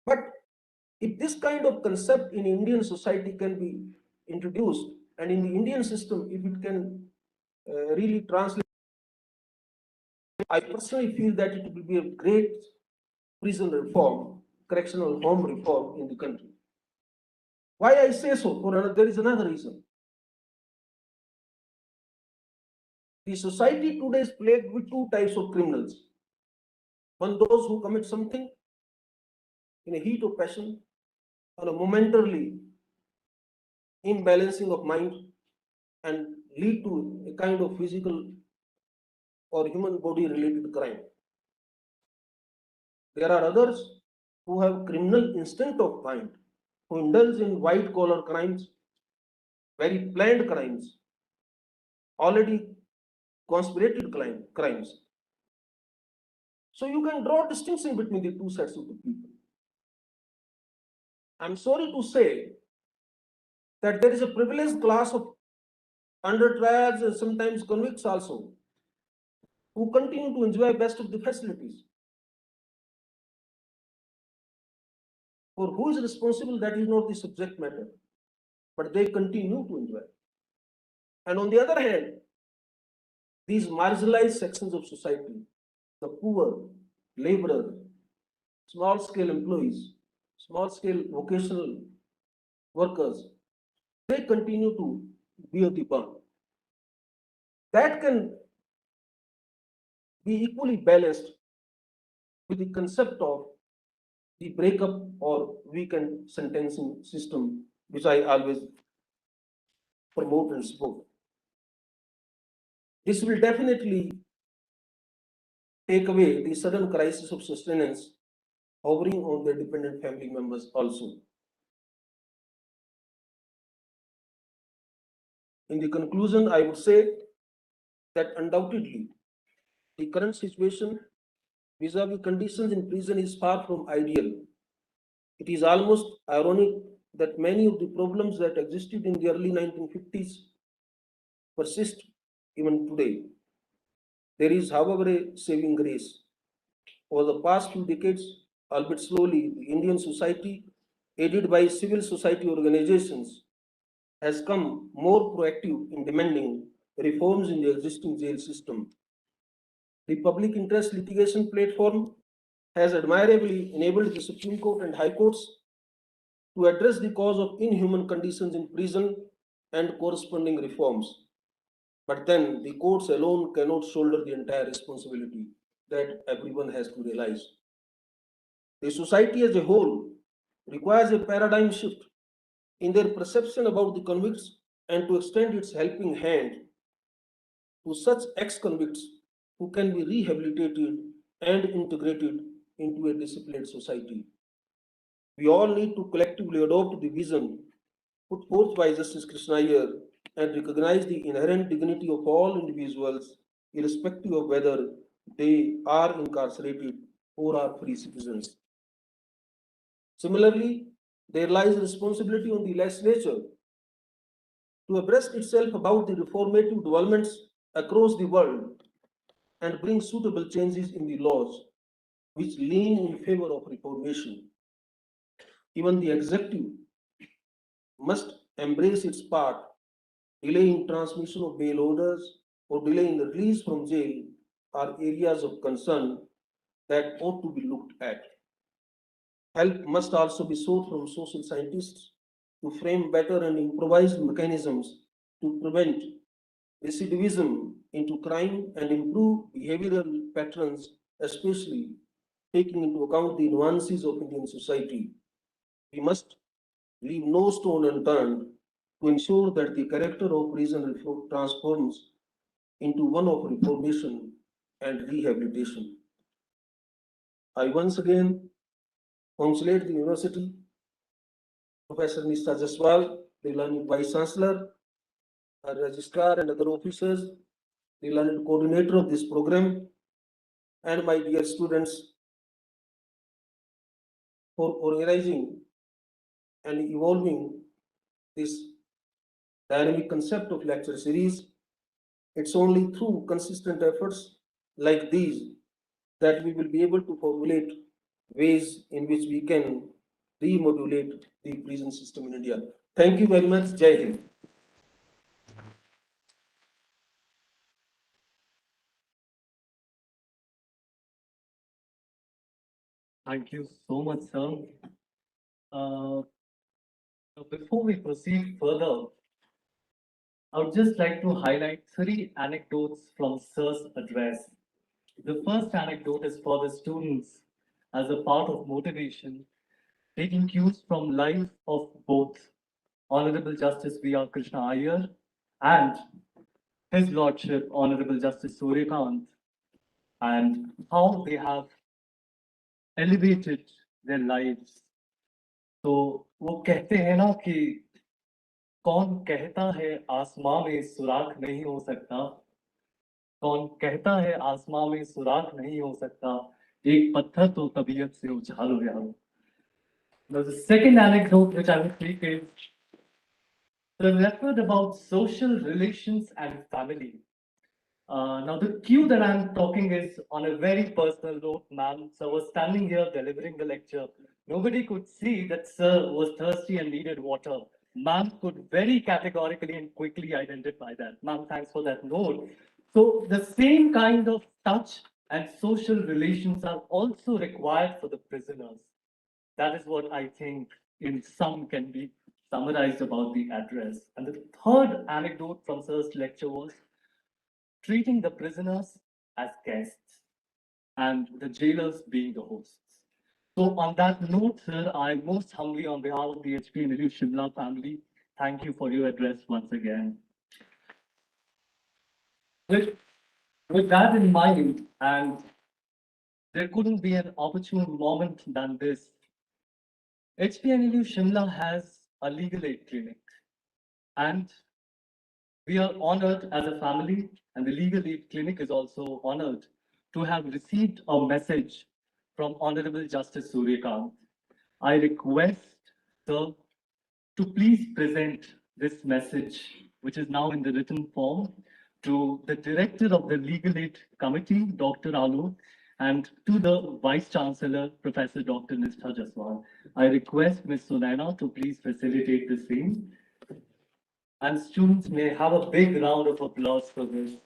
But if this kind of concept in Indian society can be introduced, and in the Indian system, if it can really translate, I personally feel that it will be a great prison reform, correctional home reform in the country. Why I say so? There is another reason. The society today is plagued with two types of criminals. One, those who commit something in a heat of passion, on a momentarily imbalancing of mind, and lead to a kind of physical or human body related crime. There are others who have criminal instinct of mind, who indulge in white collar crimes, very planned crimes, already conspirated crimes. So you can draw a distinction between the two sets of the people. I'm sorry to say that there is a privileged class of under trials and sometimes convicts also who continue to enjoy best of the facilities. For who is responsible, that is not the subject matter, but they continue to enjoy. And on the other hand, these marginalized sections of society, the poor, laborers, small scale employees, small scale vocational workers, they continue to bear the burn. That can be equally balanced with the concept of the breakup or weekend sentencing system, which I always promote and support. This will definitely take away the sudden crisis of sustenance hovering on their dependent family members also. In the conclusion, I would say that undoubtedly the current situation vis-a-vis conditions in prison is far from ideal. It is almost ironic that many of the problems that existed in the early 1950s persist even today. There is, however, a saving grace. Over the past few decades, albeit slowly, the Indian society, aided by civil society organizations, has come more proactive in demanding reforms in the existing jail system. The public interest litigation platform has admirably enabled the Supreme Court and High Courts to address the cause of inhuman conditions in prison and corresponding reforms. But then the courts alone cannot shoulder the entire responsibility that everyone has to realize. The society as a whole requires a paradigm shift in their perception about the convicts and to extend its helping hand to such ex-convicts who can be rehabilitated and integrated into a disciplined society. We all need to collectively adopt the vision put forth by Justice Krishna Iyer and recognize the inherent dignity of all individuals, irrespective of whether they are incarcerated or are free citizens. Similarly, there lies responsibility on the legislature to abreast itself about the reformative developments across the world and bring suitable changes in the laws which lean in favor of reformation. Even the executive must embrace its part. Delaying transmission of bail orders or delaying the release from jail are areas of concern that ought to be looked at. Help must also be sought from social scientists to frame better and improvised mechanisms to prevent recidivism into crime and improve behavioral patterns, especially taking into account the nuances of Indian society. We must leave no stone unturned to ensure that the character of prison reform transforms into one of reformation and rehabilitation. I once again congratulate the University, Professor Nista Jaswal, the learned Vice Chancellor, our Registrar, and other officers the learned coordinator of this program, and my dear students for organizing and evolving this dynamic concept of lecture series. It's only through consistent efforts like these that we will be able to formulate ways in which we can remodulate the prison system in India. Thank you very much. Jai Hind. Thank you so much, sir. Uh, Before we proceed further, I would just like to highlight three anecdotes from Sir's address. The first anecdote is for the students as a part of motivation, taking cues from life of both Honorable Justice V.R. Krishna Iyer and His Lordship Honorable Justice Surya Kant, and how they have elevated their lives. तो वो कहते हैं ना कि कौन कहता है आसमां में सुराख नहीं हो सकता, कौन कहता है आसमां में सुराख नहीं हो सकता, एक पत्थर तो तबीयत से उछालो यारो. Now the second anecdote which I will take is the record about social relations and family. Now the cue that I'm talking is on a very personal note, ma'am. Sir was standing here delivering the lecture. Nobody could see that sir was thirsty and needed water. Ma'am could very categorically and quickly identify that. Ma'am, thanks for that note. So the same kind of touch and social relations are also required for the prisoners. That is what I think in sum can be summarized about the address. And the third anecdote from sir's lecture was treating the prisoners as guests and the jailers being the hosts. So on that note, sir, I most humbly on behalf of the HPNLU Shimla family, thank you for your address once again. With, with that in mind, and there couldn't be an opportune moment than this, HPNLU Shimla has a legal aid clinic, and we are honored as a family, and the legal aid clinic is also honored to have received a message from Honorable Justice Surya Kant. I request, sir, to please present this message, which is now in the written form, to the Director of the Legal Aid Committee, Dr. Alu, and to the Vice Chancellor, Professor Dr. Nishtha Jaswal. I request Ms. Sunaina to please facilitate the same. And students may have a big round of applause for this.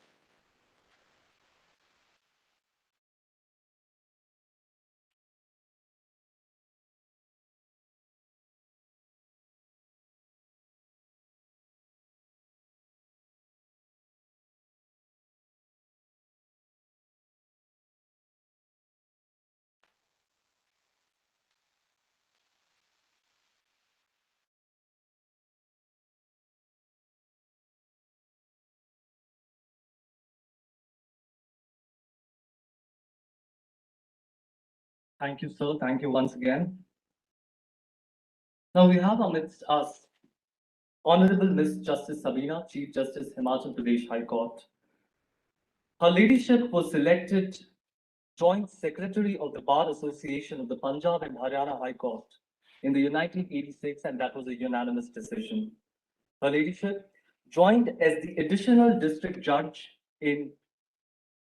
Thank you, sir. Thank you once again. Now we have amidst us Honorable Miss Justice Sabina, Chief Justice, Himachal Pradesh High Court. Her ladyship was selected Joint Secretary of the Bar Association of the Punjab and Haryana High Court in the year 1986, and that was a unanimous decision. Her ladyship joined as the additional district judge in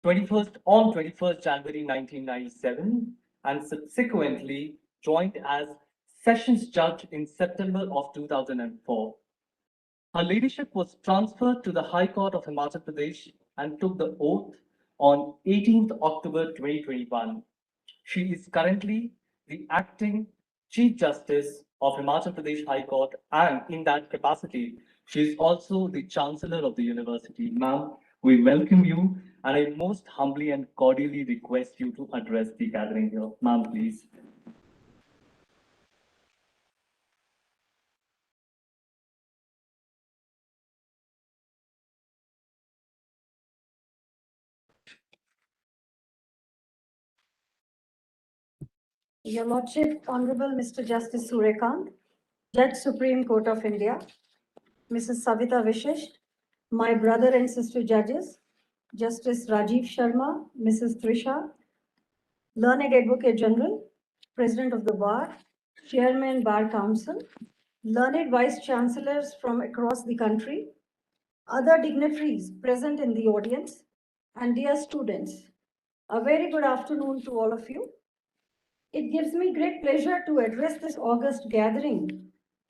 21st January 1997, and subsequently joined as Sessions Judge in September of 2004. Her ladyship was transferred to the High Court of Himachal Pradesh and took the oath on 18th October 2021. She is currently the acting Chief Justice of Himachal Pradesh High Court, and in that capacity, she is also the Chancellor of the University. Ma'am, we welcome you, and I most humbly and cordially request you to address the gathering here. Ma'am, please. Your Lordship, Honorable Mr. Justice Surya Kant, Judge Supreme Court of India, Mrs. Savita Vishesh, my brother and sister judges, Justice Rajiv Sharma, Mrs. Trisha, Learned Advocate General, President of the Bar, Chairman Bar Council, learned Vice Chancellors from across the country, other dignitaries present in the audience, and dear students, a very good afternoon to all of you. It gives me great pleasure to address this August gathering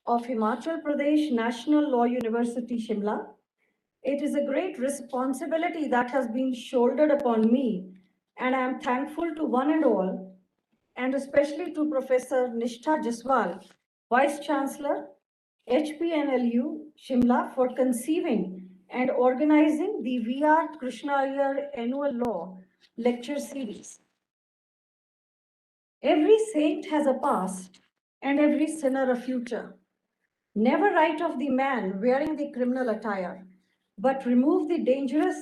of Himachal Pradesh National Law University, Shimla. It is a great responsibility that has been shouldered upon me, and I am thankful to one and all, and especially to Professor Nishtha Jaswal, Vice Chancellor, HPNLU, Shimla, for conceiving and organizing the VR Krishna Iyer Annual Law Lecture Series. Every saint has a past and every sinner a future. Never write of the man wearing the criminal attire, but remove the dangerous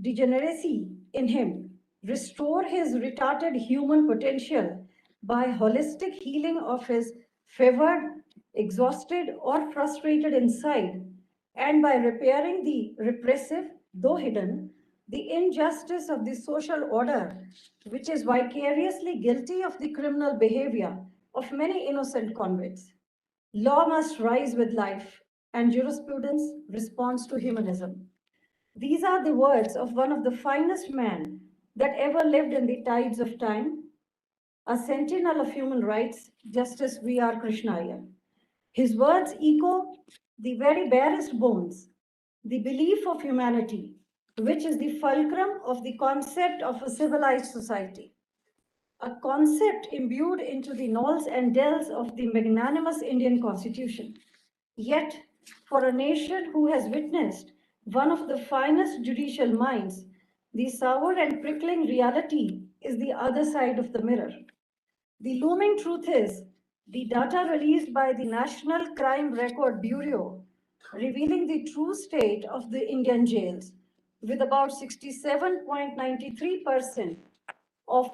degeneracy in him. Restore his retarded human potential by holistic healing of his fevered, exhausted, or frustrated inside, and by repairing the repressive, though hidden, the injustice of the social order, which is vicariously guilty of the criminal behavior of many innocent convicts. Law must rise with life, and jurisprudence responds to humanism. These are the words of one of the finest men that ever lived in the tides of time, a sentinel of human rights, Justice V.R. Krishna Iyer. His words echo the very barest bones, the belief of humanity, which is the fulcrum of the concept of a civilized society, a concept imbued into the knolls and dells of the magnanimous Indian Constitution. Yet, for a nation who has witnessed one of the finest judicial minds, the sour and prickling reality is the other side of the mirror. The looming truth is the data released by the National Crime Record Bureau revealing the true state of the Indian jails, with about 67.93% of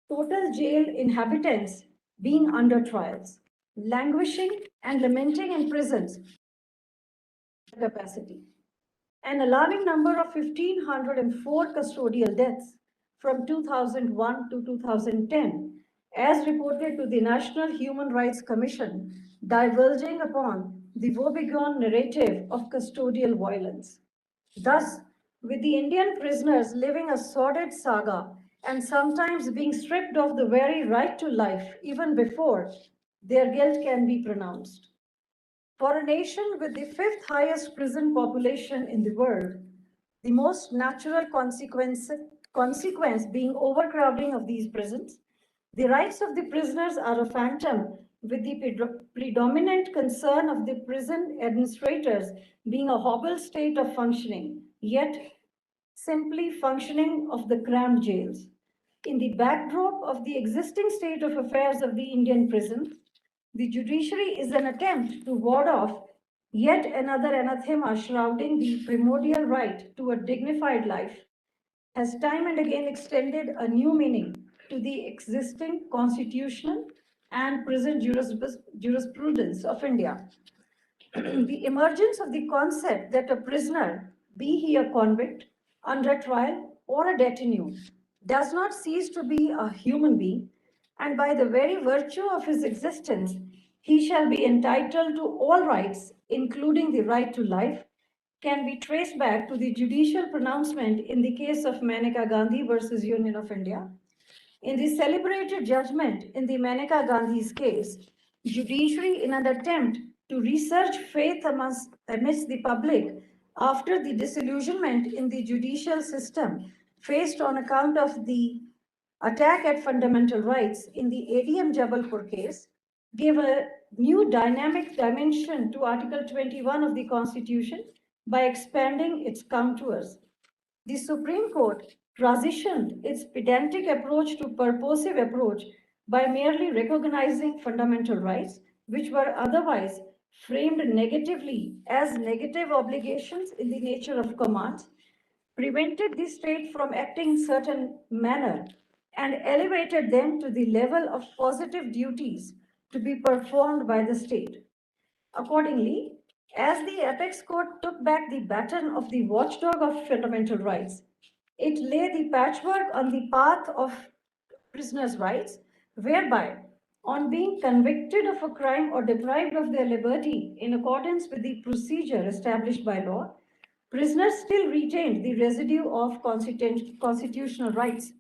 total jail inhabitants being under trials, languishing and lamenting in prisons capacity. An alarming number of 1,504 custodial deaths from 2001 to 2010, as reported to the National Human Rights Commission, diverging upon the woebegone narrative of custodial violence. Thus, with the Indian prisoners living a sordid saga and sometimes being stripped of the very right to life even before their guilt can be pronounced. For a nation with the fifth highest prison population in the world, the most natural consequence being overcrowding of these prisons, the rights of the prisoners are a phantom, with the predominant concern of the prison administrators being a hobble state of functioning, yet simply functioning of the crammed jails. In the backdrop of the existing state of affairs of the Indian prisons, the judiciary is an attempt to ward off yet another anathema shrouding the primordial right to a dignified life, has time and again extended a new meaning to the existing constitutional and prison jurisprudence of India. The emergence of the concept that a prisoner, be he a convict, under trial, or a détenu, does not cease to be a human being, and by the very virtue of his existence, he shall be entitled to all rights, including the right to life, can be traced back to the judicial pronouncement in the case of Maneka Gandhi versus Union of India. In the celebrated judgment in the Maneka Gandhi's case, judiciary, in an attempt to research faith amidst the public after the disillusionment in the judicial system faced on account of the attack at fundamental rights in the ADM Jabalpur case, gave a new dynamic dimension to Article 21 of the Constitution by expanding its contours. The Supreme Court transitioned its pedantic approach to purposive approach by merely recognizing fundamental rights, which were otherwise framed negatively as negative obligations in the nature of commands, prevented the state from acting in certain manner, and elevated them to the level of positive duties to be performed by the state. Accordingly, As the apex court took back the baton of the watchdog of fundamental rights, it lay the patchwork on the path of prisoners' rights, whereby, on being convicted of a crime or deprived of their liberty in accordance with the procedure established by law, prisoners still retained the residue of constitutional rights.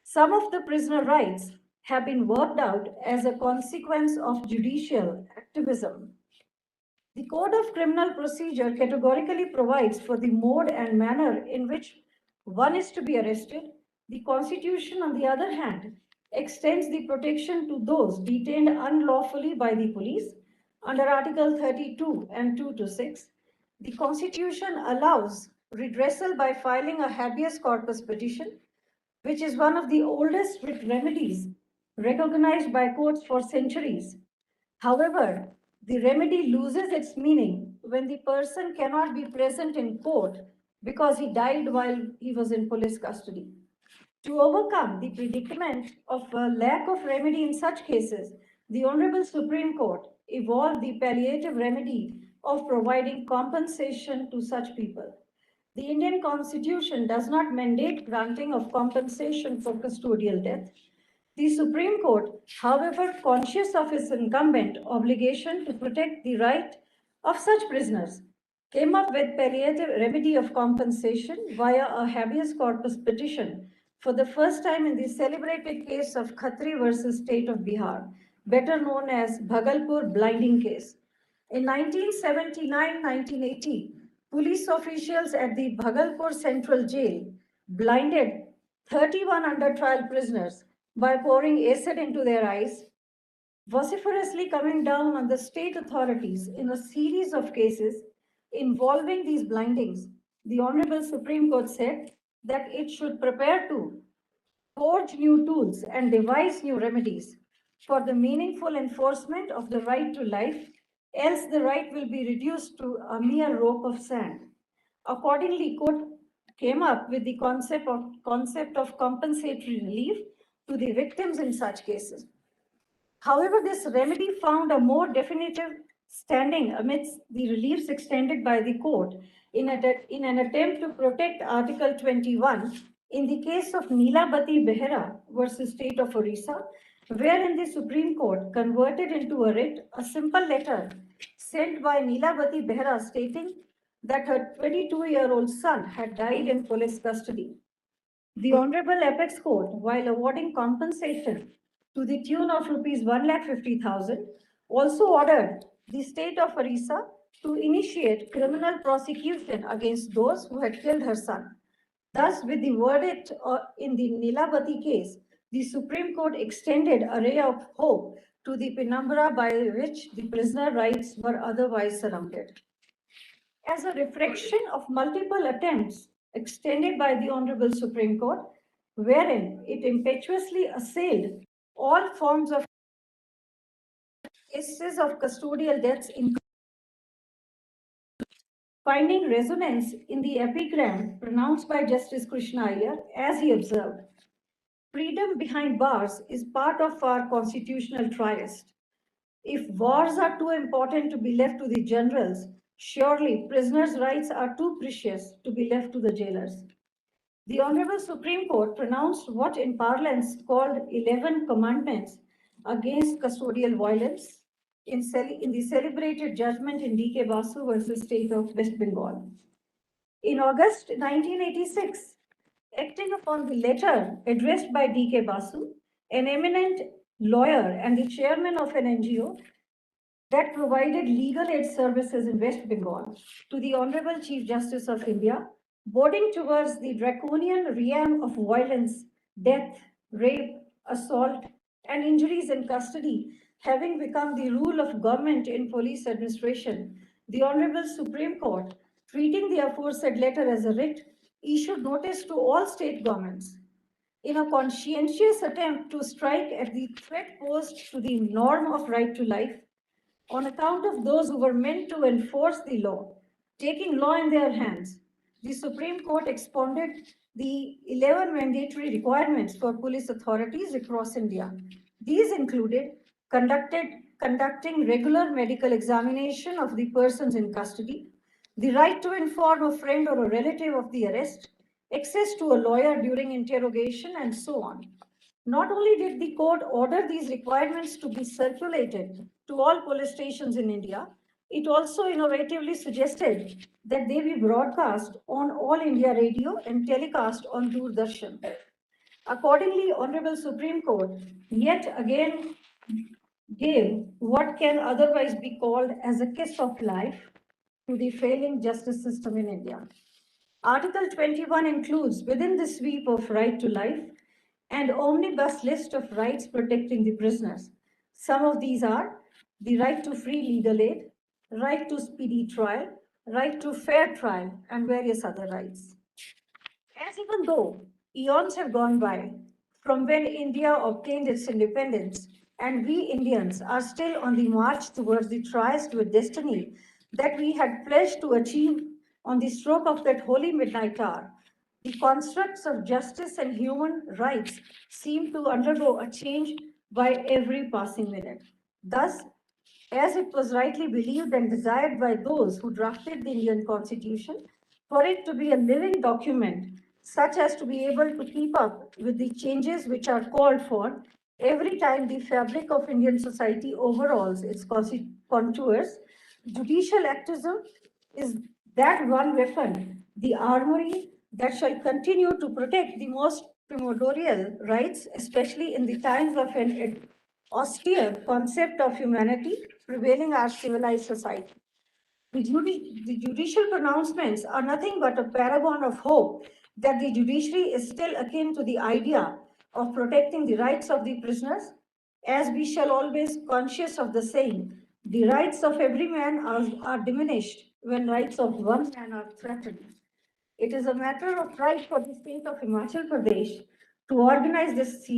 Some of the prisoner rights have been worked out as a consequence of judicial activism. The Code of Criminal Procedure categorically provides for the mode and manner in which one is to be arrested. The Constitution, on the other hand, extends the protection to those detained unlawfully by the police under Article 32 and 2 to 6. The Constitution allows redressal by filing a habeas corpus petition, which is one of the oldest remedies recognized by courts for centuries. However, the remedy loses its meaning when the person cannot be present in court because he died while he was in police custody. To overcome the predicament of a lack of remedy in such cases, the Honorable Supreme Court evolved the palliative remedy of providing compensation to such people. The Indian Constitution does not mandate granting of compensation for custodial death. The Supreme Court, however, conscious of its incumbent obligation to protect the right of such prisoners, came up with palliative remedy of compensation via a habeas corpus petition for the first time in the celebrated case of Khatri versus State of Bihar, better known as Bhagalpur blinding case. In 1979-1980, police officials at the Bhagalpur Central Jail blinded 31 under trial prisoners by pouring acid into their eyes, vociferously coming down on the state authorities in a series of cases involving these blindings. The Honorable Supreme Court said that it should prepare to forge new tools and devise new remedies for the meaningful enforcement of the right to life, else the right will be reduced to a mere rope of sand. Accordingly, court came up with the concept of compensatory relief to the victims in such cases. However, this remedy found a more definitive standing amidst the reliefs extended by the court in an attempt to protect Article 21 in the case of Neelabati Behera versus State of Orissa, wherein the Supreme Court converted into a writ a simple letter sent by Neelabati Behera stating that her 22-year-old son had died in police custody. The Honorable Apex Court, while awarding compensation to the tune of rupees 1,50,000, also ordered the state of Orissa to initiate criminal prosecution against those who had killed her son. Thus, with the verdict in the Nilabati case, the Supreme Court extended a ray of hope to the penumbra by which the prisoner rights were otherwise surrounded. As a reflection of multiple attempts extended by the Honorable Supreme Court, wherein it impetuously assailed all forms of cases of custodial deaths, finding resonance in the epigram pronounced by Justice Krishna Iyer, as he observed, freedom behind bars is part of our constitutional triest. If wars are too important to be left to the generals, surely prisoners' rights are too precious to be left to the jailers. The Honorable Supreme Court pronounced what in parlance called 11 commandments against custodial violence in the celebrated judgment in D.K. Basu versus State of West Bengal. In August 1986, acting upon the letter addressed by D.K. Basu, an eminent lawyer and the chairman of an NGO that provided legal aid services in West Bengal, to the Honorable Chief Justice of India, boarding towards the draconian realm of violence, death, rape, assault, and injuries in custody, having become the rule of government in police administration, the Honorable Supreme Court, treating the aforesaid letter as a writ, issued notice to all state governments in a conscientious attempt to strike at the threat posed to the norm of right to life on account of those who were meant to enforce the law, taking law in their hands. The Supreme Court expounded the 11 mandatory requirements for police authorities across India. These included conducting regular medical examination of the persons in custody, the right to inform a friend or a relative of the arrest, access to a lawyer during interrogation, and so on. Not only did the court order these requirements to be circulated to all police stations in India, it also innovatively suggested that they be broadcast on All India Radio and telecast on Doordarshan. Accordingly, Honorable Supreme Court yet again gave what can otherwise be called as a kiss of life to the failing justice system in India. Article 21 includes within the sweep of right to life an omnibus list of rights protecting the prisoners. Some of these are the right to free legal aid, right to speedy trial, right to fair trial, and various other rights. As even though eons have gone by from when India obtained its independence, and we Indians are still on the march towards the triumphant destiny that we had pledged to achieve on the stroke of that holy midnight hour, the constructs of justice and human rights seem to undergo a change by every passing minute. Thus, as it was rightly believed and desired by those who drafted the Indian Constitution, for it to be a living document, such as to be able to keep up with the changes which are called for every time the fabric of Indian society overhauls its contours, judicial activism is that one weapon, the armory that shall continue to protect the most primordial rights, especially in the times of an austere concept of humanity prevailing our civilized society. The judicial pronouncements are nothing but a paragon of hope that the judiciary is still akin to the idea of protecting the rights of the prisoners, as we shall always conscious of the saying, the rights of every man are diminished when rights of one man are threatened. It is a matter of pride for the state of Himachal Pradesh to organize this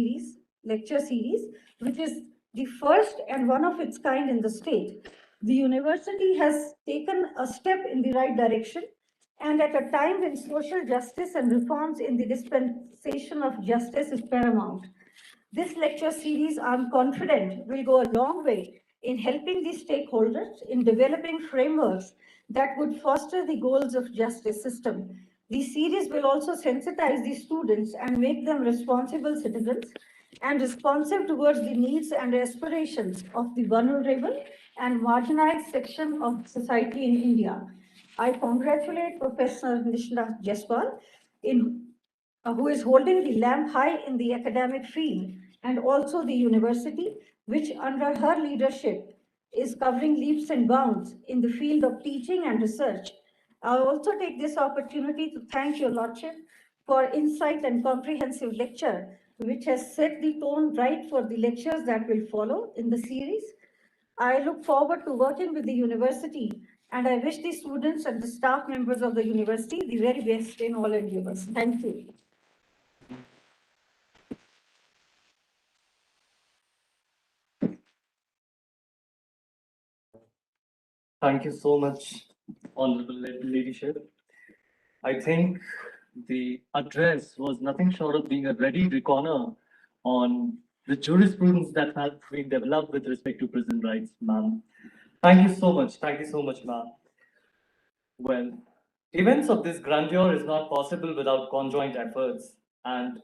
lecture series, which is the first and one of its kind in the state. The university has taken a step in the right direction, and at a time when social justice and reforms in the dispensation of justice is paramount. This lecture series, I'm confident, will go a long way in helping the stakeholders in developing frameworks that would foster the goals of justice system. The series will also sensitize the students and make them responsible citizens and responsive towards the needs and aspirations of the vulnerable and marginalized section of society in India. I congratulate Professor Nishna Jaiswal in who is holding the lamp high in the academic field, and also the university, which under her leadership is covering leaps and bounds in the field of teaching and research. I also take this opportunity to thank your Lordship for insight and comprehensive lecture, which has set the tone right for the lectures that will follow in the series. I look forward to working with the university, and I wish the students and the staff members of the university the very best in all endeavors. Thank you. Thank you so much, Honorable Ladyship. I think the address was nothing short of being a ready reckoner on the jurisprudence that has been developed with respect to prison rights, ma'am. Thank you so much. Thank you so much, ma'am. Well, events of this grandeur is not possible without conjoint efforts, and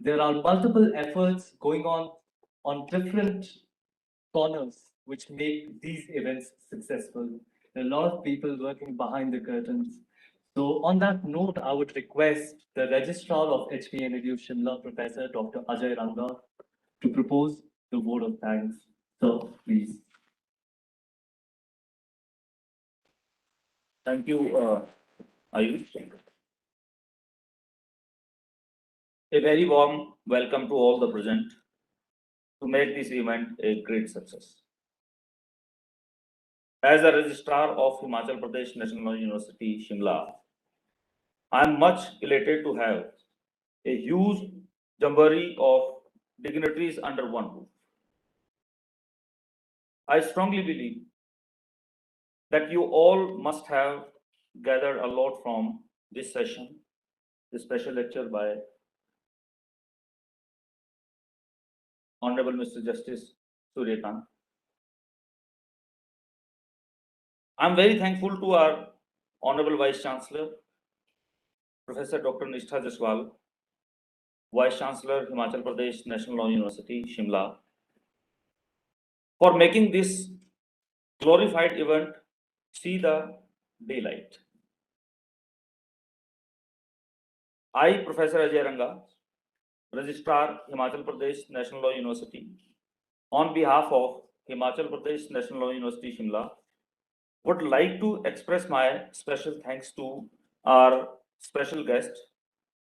there are multiple efforts going on different corners which make these events successful. There are a lot of people working behind the curtains. So on that note, I would request the Registrar of HPNLU Shimla, Professor Dr. Ajay Ranga, to propose the vote of thanks. So please. Thank you, Ayush. A very warm welcome to all the present to make this event a great success. As the Registrar of Himachal Pradesh National University, Shimla, I am much elated to have a huge jamboree of dignitaries under one roof. I strongly believe that you all must have gathered a lot from this session, this special lecture by Honorable Mr. Justice Surya. I'm very thankful to our Honorable Vice Chancellor, Professor Dr. Nishtha Jaswal, Vice Chancellor, Himachal Pradesh National Law University, Shimla, for making this glorified event see the daylight. I, Professor Ajay Ranga, Registrar, Himachal Pradesh National Law University, on behalf of Himachal Pradesh National Law University, Shimla, would like to express my special thanks to our special guest,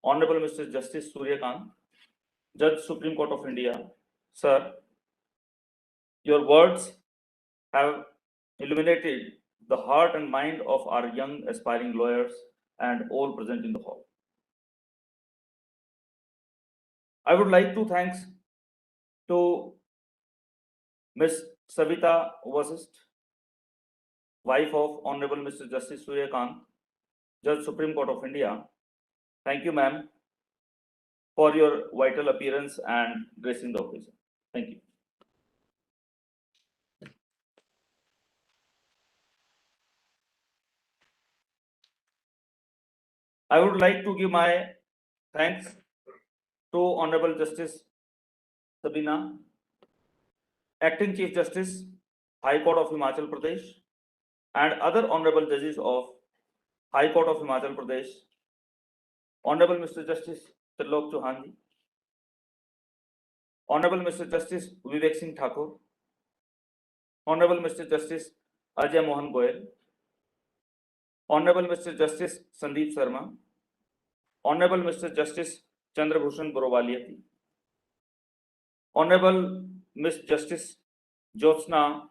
Honorable Mr. Justice Surya Kant, Judge Supreme Court of India. Sir, your words have illuminated the heart and mind of our young aspiring lawyers and all present in the hall. I would like to thank to Ms. Savita Vasist, wife of Honorable Mr. Justice Surya Kant, Judge Supreme Court of India. Thank you, ma'am, for your vital appearance and gracing the occasion. Thank you. I would like to give my thanks to Honorable Justice Sabina, Acting Chief Justice, High Court of Himachal Pradesh, and other honorable judges of High Court of Himachal Pradesh, Honorable Mr. Justice Trilok Chauhan, Honorable Mr. Justice Vivek Singh Thakur, Honorable Mr. Justice Ajay Mohan Goyal, Honorable Mr. Justice Sandeep Sharma, Honorable Mr. Justice Chandrabhushan Borowaliati, Honorable Ms. Justice Jyotsna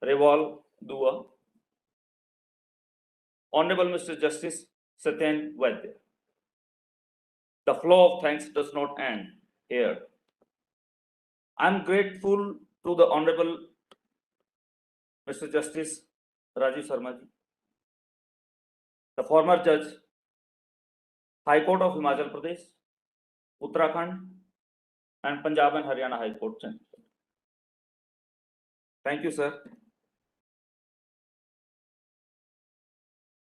Reval Dua, Honorable Mr. Justice Satyen Vaidya. The flow of thanks does not end here. I am grateful to the Honorable Mr. Justice Rajiv Sharma ji, the former judge, High Court of Himachal Pradesh, Uttarakhand, and Punjab and Haryana High Court. Thank you, sir.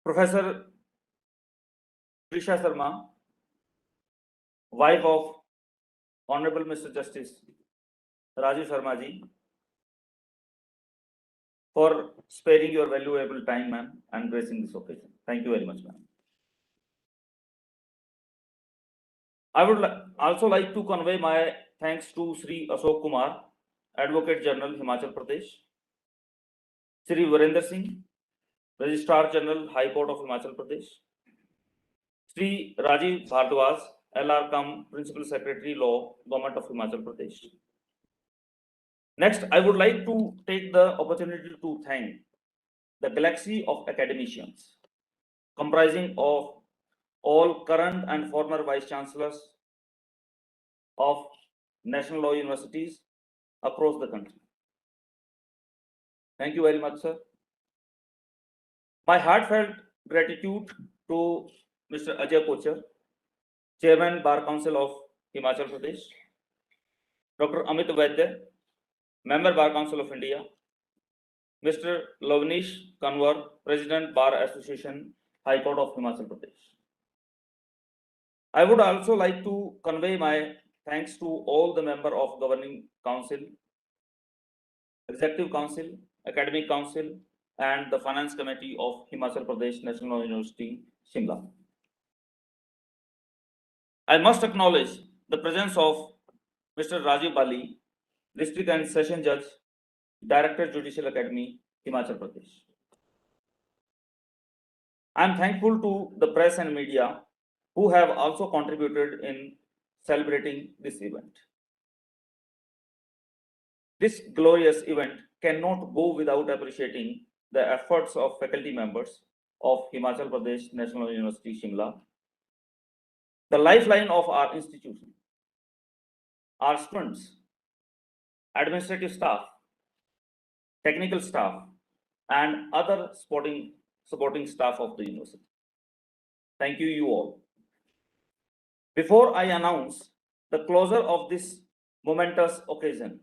Professor Krishna Sharma, wife of Honorable Mr. Justice Rajiv Sharma ji, for sparing your valuable time, ma'am, and gracing this occasion. Thank you very much, ma'am. I would also like to convey my thanks to Sri Ashok Kumar, Advocate General, Himachal Pradesh, Sri Virender Singh, Registrar General, High Court of Himachal Pradesh, Sri Rajiv Bhardwaj, LR Cum Principal Secretary Law, Government of Himachal Pradesh. Next, I would like to take the opportunity to thank the galaxy of academicians, comprising of all current and former vice chancellors of national law universities across the country. Thank you very much, sir. My heartfelt gratitude to Mr. Ajay Kochar, Chairman Bar Council of Himachal Pradesh, Dr. Amit Vaidya, Member Bar Council of India, Mr. Lavnish Kanwar, President Bar Association, High Court of Himachal Pradesh. I would also like to convey my thanks to all the members of Governing Council, Executive Council, Academic Council, and the Finance Committee of Himachal Pradesh National University, Shimla. I must acknowledge the presence of Mr. Rajiv Bali, District and Session Judge, Director Judicial Academy, Himachal Pradesh. I am thankful to the press and media who have also contributed in celebrating this event. This glorious event cannot go without appreciating the efforts of faculty members of Himachal Pradesh National University, Shimla, the lifeline of our institution, our students, administrative staff, technical staff, and other supporting staff of the university. Thank you all. Before I announce the closure of this momentous occasion,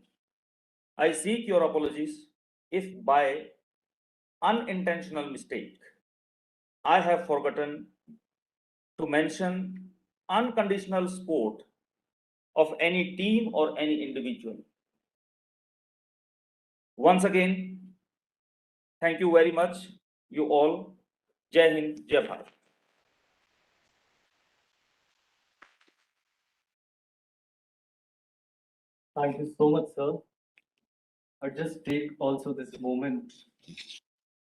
I seek your apologies if by unintentional mistake. I have forgotten to mention unconditional support of any team or any individual. Once again, thank you very much, you all. Jai Hind, Jai Bharat. Thank you so much, sir. I just take also this moment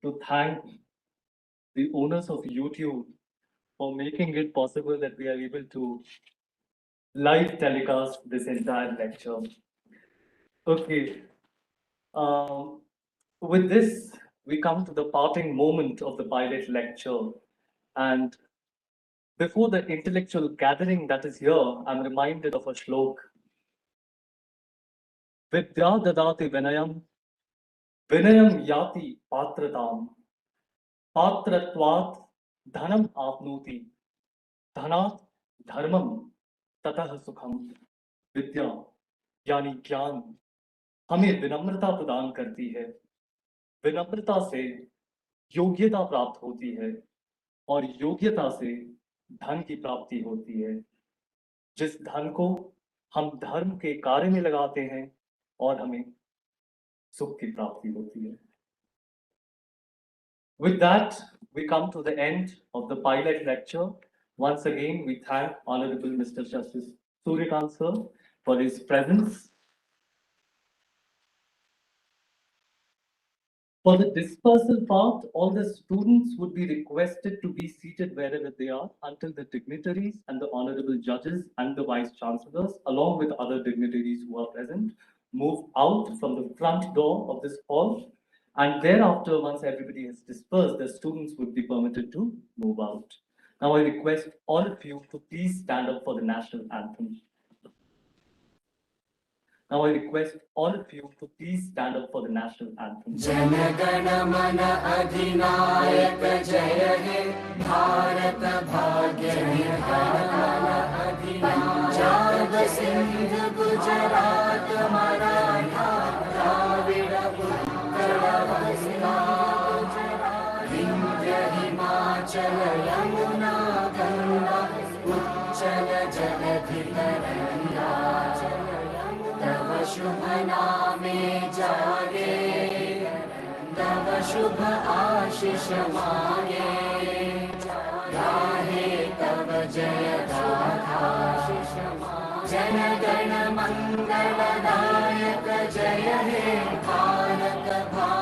to thank the owners of YouTube for making it possible that we are able to live telecast this entire lecture. Okay. With this, we come to the parting moment of the pilot lecture. And before the intellectual gathering that is here, I'm reminded of a shlok. Vidya dadati vinayam, vinayam yati patratam, patratvat dhanam apnuti, dhanat dharmam tatah sukham. विद्या यानी ज्ञान हमें विनम्रता प्रदान करती है। विनम्रता से योग्यता प्राप्त होती है और योग्यता से धन की प्राप्ति होती है। जिस धन को हम धर्म के कार्य में लगाते हैं और हमें सुख की प्राप्ति होती है। With that, we come to the end of the pilot lecture. Once again, we thank Honorable Mr. Justice Surya sir for his presence. For the dispersal part, all the students would be requested to be seated wherever they are until the dignitaries and the honorable judges and the vice chancellors, along with other dignitaries who are present, move out from the front door of this hall. And thereafter, once everybody is dispersed, the students would be permitted to move out. Now I request all of you to please stand up for the national anthem. Now I request all of you to please stand up for the national anthem. जनगण मन अधिनायक जय हे भारत भाग्य विधाता पंजाब सिंध गुजरात मराठा द्राविड़ उत्कल विंध्य हिमाचल यमुना गंगा उच्चल जलधि तरंगा तव शुभ नामे जागे तव शुभ आशीष मांगे गाहे तव जय गाथा जन गण मंगल दायक जय हे भारत भाग्य